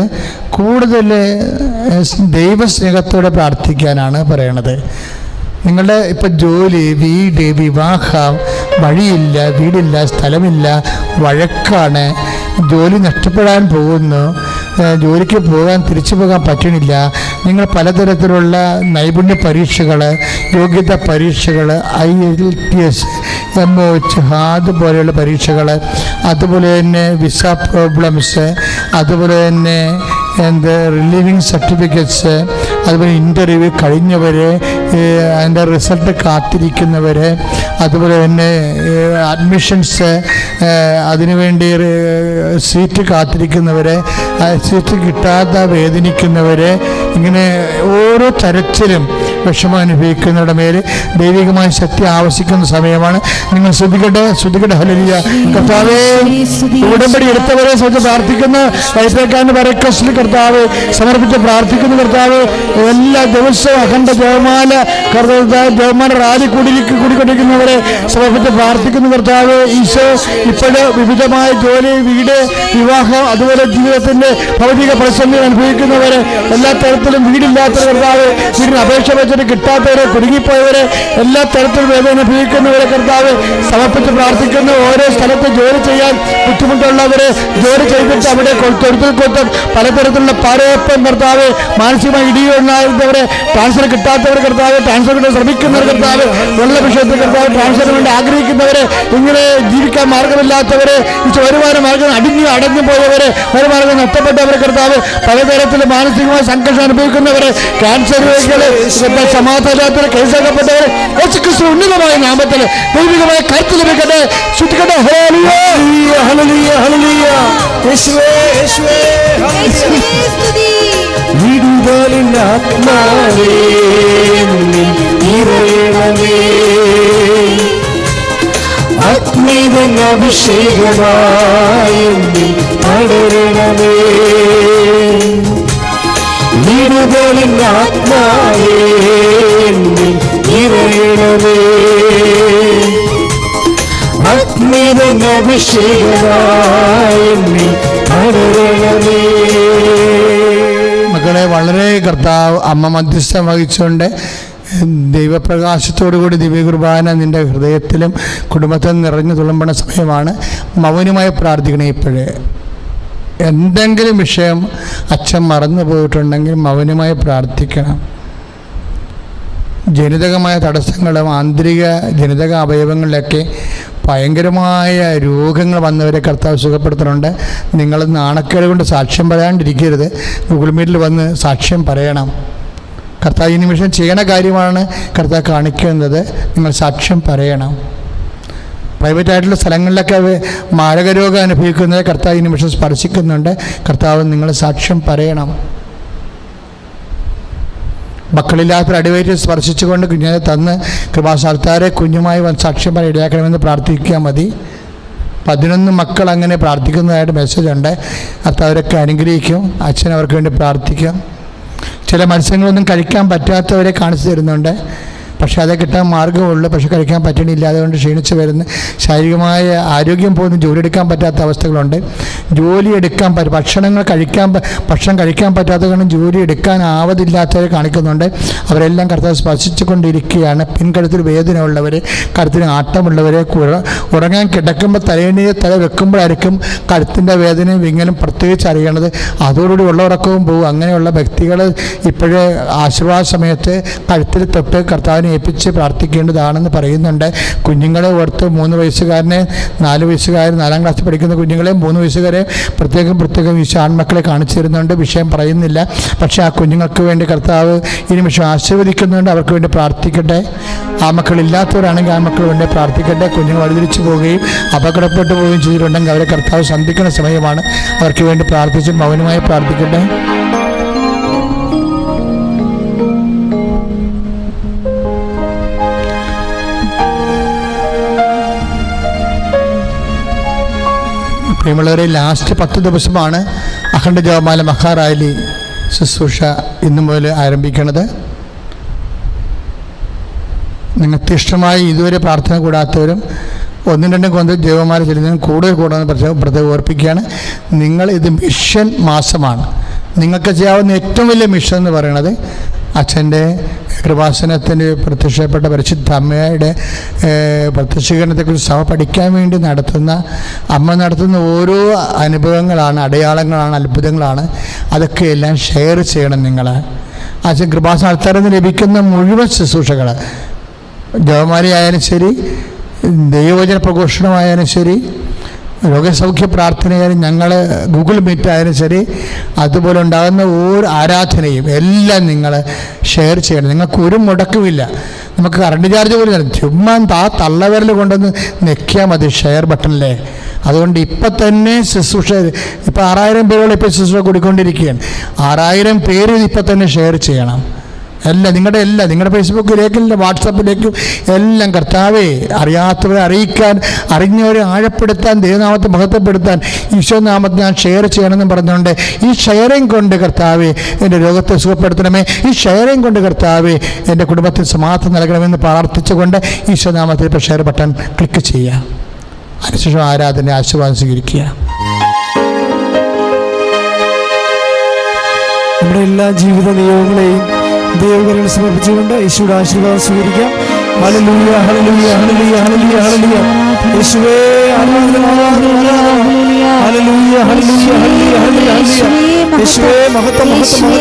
Speaker 2: കൂടുതൽ ദൈവസ്നേഹത്തോടെ പ്രാർത്ഥിക്കാനാണ് പറയണത്. നിങ്ങളുടെ ഇപ്പം ജോലി, വീട്, വിവാഹം, വഴിയില്ല, വീടില്ല, സ്ഥലമില്ല, വഴക്കാണ്, ജോലി നഷ്ടപ്പെടാൻ പോകുന്നു, ജോലിക്ക് പോകാൻ തിരിച്ചു പോകാൻ പറ്റണില്ല, നിങ്ങൾ പലതരത്തിലുള്ള നൈപുണ്യ പരീക്ഷകൾ, യോഗ്യതാ പരീക്ഷകൾ, IELTS, MOH, അതുപോലെയുള്ള പരീക്ഷകൾ, അതുപോലെ തന്നെ വിസ പ്രോബ്ലംസ്, അതുപോലെ തന്നെ റിലീവിങ് സർട്ടിഫിക്കറ്റ്സ്, അതുപോലെ ഇൻ്റർവ്യൂ കഴിഞ്ഞവർ, അതിൻ്റെ റിസൾട്ട് കാത്തിരിക്കുന്നവർ, അതുപോലെ തന്നെ അഡ്മിഷൻസ്, അതിനുവേണ്ടി സീറ്റ് കാത്തിരിക്കുന്നവർ, സീറ്റ് കിട്ടാതെ വേദനിക്കുന്നവർ, ഇങ്ങനെ ഓരോ തരത്തിലും വിഷമം അനുഭവിക്കുന്നവരുടെ മേൽ ദൈവികമായ ശക്തി ആവശ്യിക്കുന്ന സമയമാണ്. നിങ്ങൾ ശ്രദ്ധിക്കട്ടെ. ഹല്ലേലൂയ. കർത്താവേ, ഉടമ്പടി എടുത്തവരെ സംബന്ധിച്ച് പ്രാർത്ഥിക്കുന്ന വൈദ്യക്കാരൻ്റെ പരക്കസ്റ്റിൽ കർത്താവ് സമർപ്പിച്ച് പ്രാർത്ഥിക്കുന്ന കർത്താവ്, എല്ലാ ദിവസവും അഖണ്ഡ ജപമാല റാലി കൂടിക്കൊണ്ടിരിക്കുന്നവരെ സമർപ്പിച്ച് പ്രാർത്ഥിക്കുന്ന കർത്താവ്. ഈശോ ഇപ്പോഴ് വിവിധമായ ജോലി, വീട്, വിവാഹം, അതുപോലെ ജീവിതത്തിന്റെ ഭൗതിക പ്രതിസന്ധി അനുഭവിക്കുന്നവരെ, എല്ലാ തരത്തിലും വീടില്ലാത്ത കർത്താവ്, വീടിന് അപേക്ഷ വെച്ച് ക്യാൻസർ കിട്ടാത്തവരെ, കുടുങ്ങിപ്പോയവരെ, എല്ലാ തരത്തിലും വേദന അനുഭവിക്കുന്നവരെ കർത്താവ് സമർപ്പിച്ച് പ്രാർത്ഥിക്കുന്നു. ഓരോ സ്ഥലത്ത് ജോലി ചെയ്യാൻ ബുദ്ധിമുട്ടുള്ളവരെ, ജോലി ചെയ്തിട്ട് അവിടെ തൊഴുത്തിൽ കൊത്ത് പലതരത്തിലുള്ള പാരയപ്പം കർത്താവ്, മാനസികമായി ഇടിയുണ്ടായിരുന്നവരെ, ട്രാൻസ്ഫർ കിട്ടാത്തവർ കർത്താവ്, ട്രാൻസ്ഫർ കിട്ടാൻ ശ്രമിക്കുന്നവർ കർത്താവ്, വെള്ള വിഷയത്തിൽ കർത്താവ് ട്രാൻസ്ഫറിന് വേണ്ടി ആഗ്രഹിക്കുന്നവരെ, ഇങ്ങനെ ജീവിക്കാൻ മാർഗമില്ലാത്തവരെ, വരുമാന മാർഗം അടഞ്ഞു പോയവരെ, വരുമാനം നഷ്ടപ്പെട്ടവരെ കർത്താവ്, പലതരത്തിൽ മാനസികമായ സംഘർഷം അനുഭവിക്കുന്നവരെ, ക്യാൻസർ രോഗികളെ, സമാധാനത്തിന് കേസാക്കപ്പെട്ടവരെ, യേശുക്രിസ്തു ഉന്നതമായ നാമത്തിൽ ദൈവികമായ കരുത്ത് ലഭിക്കട്ടെ. ശ്രദ്ധിക്കട്ടെ.
Speaker 1: അഭിഷേകമായി പടരണമേ, വിടുതലിൻ ആത്മാവേ നിറയണമേ, അഗ്നിതൻ അഭിഷേകമായി പടരണമേ.
Speaker 2: മക്കളെ, വളരെ കർത്താവ് അമ്മ മധ്യസ്ഥം വഹിച്ചുകൊണ്ട് ദൈവപ്രകാശത്തോടുകൂടി ദിവ്യകുർബാന നിൻ്റെ ഹൃദയത്തിലും കുടുംബത്തിലും നിറഞ്ഞു തുളുമ്പണ സമയമാണ്. മൗനമായി പ്രാർത്ഥിക്കണേ. ഇപ്പോഴേ എന്തെങ്കിലും വിഷയം അച്ഛൻ മറന്നു പോയിട്ടുണ്ടെങ്കിൽ മൗനമായി പ്രാർത്ഥിക്കണം. ജനിതകമായ തടസ്സങ്ങളും ആന്തരിക ജനിതക അവയവങ്ങളിലൊക്കെ ഭയങ്കരമായ രോഗങ്ങൾ വന്നവരെ കർത്താവ് സുഖപ്പെടുത്തുന്നുണ്ട്. നിങ്ങൾ നാണക്കേട് കൊണ്ട് സാക്ഷ്യം പറയാണ്ടിരിക്കരുത്. ഗൂഗിൾ മീറ്റിൽ വന്ന് സാക്ഷ്യം പറയണം. കർത്താവ് ഈ നിമിഷം ചെയ്യണ കാര്യമാണ് കർത്താവ് കാണിക്കുന്നത്. നിങ്ങൾ സാക്ഷ്യം പറയണം. പ്രൈവറ്റായിട്ടുള്ള സ്ഥലങ്ങളിലൊക്കെ മാരകരോഗം അനുഭവിക്കുന്നത് കർത്താവ് ഈ നിമിഷം സ്പർശിക്കുന്നുണ്ട്. കർത്താവ് നിങ്ങൾ സാക്ഷ്യം പറയണം. മക്കളില്ലാത്ത അടിവയറ്റ് സ്പർശിച്ചുകൊണ്ട് കുഞ്ഞിനെ തന്ന് കൃപാസ്ഥാനത്താരെ കുഞ്ഞുമായി വന്ന് സാക്ഷ്യം പറയാൻ ഇടയാക്കണമെന്ന് പ്രാർത്ഥിക്കാൻ മതി. 11 മക്കൾ അങ്ങനെ പ്രാർത്ഥിക്കുന്നതായിട്ട് മെസ്സേജ് ഉണ്ട്. കർത്താവരൊക്കെ അനുഗ്രഹിക്കും. അച്ഛൻ അവർക്ക് വേണ്ടി പ്രാർത്ഥിക്കും. ചില മത്സ്യങ്ങളൊന്നും കഴിക്കാൻ പറ്റാത്തവരെ കാണിച്ചു തരുന്നുണ്ട്. പക്ഷേ അത് കിട്ടാൻ മാർഗ്ഗമുള്ളൂ. പക്ഷെ കഴിക്കാൻ പറ്റണില്ല. അതുകൊണ്ട് ക്ഷീണിച്ച് വരുന്ന ശാരീരികമായ ആരോഗ്യം പോകുന്ന ജോലി എടുക്കാൻ പറ്റാത്ത അവസ്ഥകളുണ്ട്. ജോലി എടുക്കാൻ ഭക്ഷണം കഴിക്കാൻ പറ്റാത്തത് കൊണ്ട് ജോലി എടുക്കാൻ ആവതില്ലാത്തവരെ കാണിക്കുന്നുണ്ട്. അവരെല്ലാം കർത്താവ് സ്പർശിച്ചു കൊണ്ടിരിക്കുകയാണ്. പിൻകഴുത്തിൽ വേദന ഉള്ളവർ, കഴുത്തിന് ആട്ടമുള്ളവരെ, ഉറങ്ങാൻ കിടക്കുമ്പോൾ തല വെക്കുമ്പോഴായിരിക്കും കഴുത്തിൻ്റെ വേദനയും വിങ്ങലും പ്രത്യേകിച്ച് അറിയണത്. അതോടുകൂടി ഉള്ള ഉറക്കവും പോകും. അങ്ങനെയുള്ള വ്യക്തികൾ ഇപ്പോഴേ ആശീർവാദ സമയത്ത് കഴുത്തിൽ തൊട്ട് കർത്താവിനെ ഏൽപ്പിച്ച് പ്രാർത്ഥിക്കേണ്ടതാണെന്ന് പറയുന്നുണ്ട്. കുഞ്ഞുങ്ങളെ ഓർത്ത് 3 വയസ്സുകാരനെ, 4 വയസ്സുകാരൻ, 4ാം ക്ലാസ്സിൽ പഠിക്കുന്ന കുഞ്ഞുങ്ങളെ, 3 വയസ്സുകാരെ പ്രത്യേകം ഈ ആൺമക്കളെ കാണിച്ചു തരുന്നുണ്ട്. വിഷയം പറയുന്നില്ല. പക്ഷേ ആ കുഞ്ഞുങ്ങൾക്ക് വേണ്ടി കർത്താവ് ഈ നിമിഷം ആശീർവദിക്കുന്നുണ്ട്. അവർക്ക് വേണ്ടി പ്രാർത്ഥിക്കട്ടെ. ആ മക്കളില്ലാത്തവരാണെങ്കിൽ ആ മക്കൾ വേണ്ടി പ്രാർത്ഥിക്കട്ടെ. കുഞ്ഞുങ്ങൾ വഴിതിരിച്ചു പോവുകയും അപകടപ്പെട്ടു പോവുകയും ചെയ്തിട്ടുണ്ടെങ്കിൽ അവരെ കർത്താവ് സന്ധിക്കുന്ന സമയമാണ്. അവർക്ക് വേണ്ടി പ്രാർത്ഥിച്ച് മൗനമായി പ്രാർത്ഥിക്കട്ടെ. പ്രിയമുള്ളവരെ, ലാസ്റ്റ് 10 ദിവസമാണ് അഖണ്ഡ ജപമാല മഹാറാലി ശുശ്രൂഷ ഇന്നു മുതൽ ആരംഭിക്കുന്നത്. നിങ്ങൾക്ക് ഇഷ്ടമായി ഇതുവരെ പ്രാർത്ഥന കൂടാത്തവരും 1-2 കൊന്ത് ജപമാല ചെല്ലുന്നതിനും കൂടുതൽ പ്രത്യേകം ഓർപ്പിക്കുകയാണ്. ഇത് മിഷൻ മാസമാണ്. നിങ്ങൾക്ക് ചെയ്യാവുന്ന ഏറ്റവും വലിയ മിഷൻ എന്ന് പറയുന്നത് അച്ഛൻ്റെ കൃപാസനത്തിന് പ്രത്യക്ഷപ്പെട്ട പരിശുദ്ധ അമ്മയുടെ പ്രത്യക്ഷീകരണത്തെക്കുറിച്ച് സഭ പഠിക്കാൻ വേണ്ടി അമ്മ നടത്തുന്ന ഓരോ അനുഭവങ്ങളാണ്, അടയാളങ്ങളാണ്, അത്ഭുതങ്ങളാണ്. അതൊക്കെ എല്ലാം ഷെയർ ചെയ്യണം. നിങ്ങൾ അച്ഛൻ കൃപാസന ആൾക്കാരിൽ നിന്ന് ലഭിക്കുന്ന മുഴുവൻ ശുശ്രൂഷകൾ, ജപമാലയായാലും ശരി, ദൈവവചന പ്രഘോഷണമായാലും ശരി, രോഗസൗഖ്യ പ്രാർത്ഥനയായാലും, ഞങ്ങൾ ഗൂഗിൾ മീറ്റ് ആയാലും ശരി, അതുപോലെ ഉണ്ടാകുന്ന ഓരോ ആരാധനയും എല്ലാം നിങ്ങൾ ഷെയർ ചെയ്യണം. നിങ്ങൾക്ക് ഒരു മുടക്കുമില്ല. നമുക്ക് കറണ്ട് ചാർജ് പോലും ചുമ്മാ തള്ളവിരൽ കൊണ്ടൊന്ന് നെക്കിയാൽ മതി ഷെയർ ബട്ടണിലെ. അതുകൊണ്ട് ഇപ്പം തന്നെ ശുശ്രൂഷ, ഇപ്പം 6000 പേരോളം ഇപ്പോൾ ശുശ്രൂഷ കൂടിക്കൊണ്ടിരിക്കുകയാണ്. 6000 പേര് ഇപ്പം തന്നെ ഷെയർ ചെയ്യണം. നിങ്ങളുടെ ഫേസ്ബുക്കിലേക്കും വാട്സപ്പിലേക്കും എല്ലാം കർത്താവെ അറിയാത്തവരെ അറിയിക്കാൻ, അറിഞ്ഞവരെ ആഴപ്പെടുത്താൻ, ദൈവനാമത്തെ മഹത്വപ്പെടുത്താൻ ഈശോനാമത്തെ ഞാൻ ഷെയർ ചെയ്യണമെന്ന് പറഞ്ഞുകൊണ്ട് ഈ ഷെയറിങ് കൊണ്ട് കർത്താവെ എൻ്റെ രോഗത്തെ സുഖപ്പെടുത്തണമേ, ഈ ഷെയറിങ് കൊണ്ട് കർത്താവെ എൻ്റെ കുടുംബത്തിന് സമാധാനം നൽകണമെന്ന് പ്രാർത്ഥിച്ചുകൊണ്ട് ഈശോനാമത്തിൽ ഇപ്പോൾ ഷെയർ ബട്ടൺ ക്ലിക്ക് ചെയ്യുക. അതിനുശേഷം ആരാധന ആശീർവാദം സ്വീകരിക്കുക.
Speaker 1: നമ്മുടെ എല്ലാ ജീവിത നിയമങ്ങളെയും ദൈവകരങ്ങൾ സമർപ്പിച്ചുകൊണ്ട് യേശുയുടെ ആശീർവാദം സ്വീകരിക്കാം. ഹല്ലേലൂയ ഹല്ലേലൂയ ഹല്ലേലൂയ ഹല്ലേലൂയ ഹല്ലേലൂയ. യേശുവേ ആരാധന ആരാധന. ഹല്ലേലൂയ ഹല്ലേലൂയ ഹല്ലേലൂയ ഹല്ലേലൂയ. യേശുവേ മഹത്വം മഹത്വം മഹത്വം.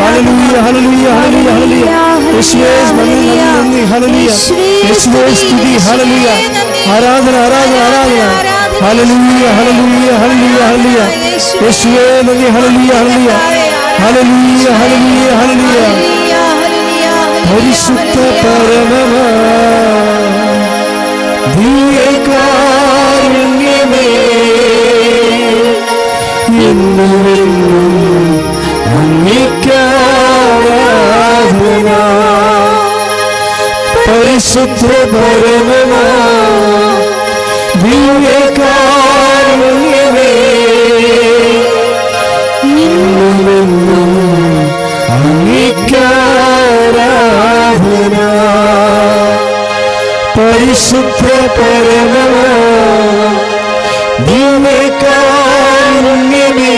Speaker 1: ഹല്ലേലൂയ ഹല്ലേലൂയ ഹല്ലേലൂയ ഹല്ലേലൂയ. യേശുവേ നന്ദി ഹല്ലേലൂയ. യേശുവേ സ്തുതി ഹല്ലേലൂയ. ആരാധന ആരാധന ആരാധന. ഹല്ലേലൂയ ഹല്ലേലൂയ ഹല്ലേലൂയ ഹല്ലേലൂയ. യേശുവേ നന്ദി ഹല്ലേലൂയ ഹല്ലേലൂയ ഹല്ലേലൂയ ഹല്ലേലൂയ ഹല്ലേലൂയ. പരിശുദ്ധ പരമമാ ദിവ്യകാരുണ്യമേ എന്നുമെന്നും അങ്ങേക്കാരാധന. പരിശുദ്ധ പരമമാ ദിവ്യകാരുണ്യമേ എന്നുമെന്നും അങ്ങേക്കാരാധന. പരിശുദ്ധ പരമമാ ദിവ്യകാരുണ്യമേ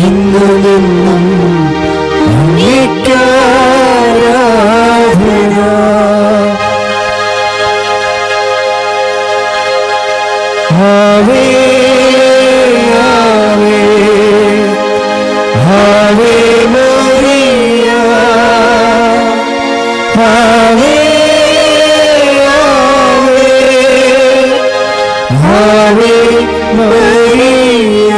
Speaker 1: എന്നുമെന്നും അങ്ങേക്കാരാധന. ആവേ ആവേ ആവേ മറിയ. ആവേ ആവേ ആവേ മറിയ.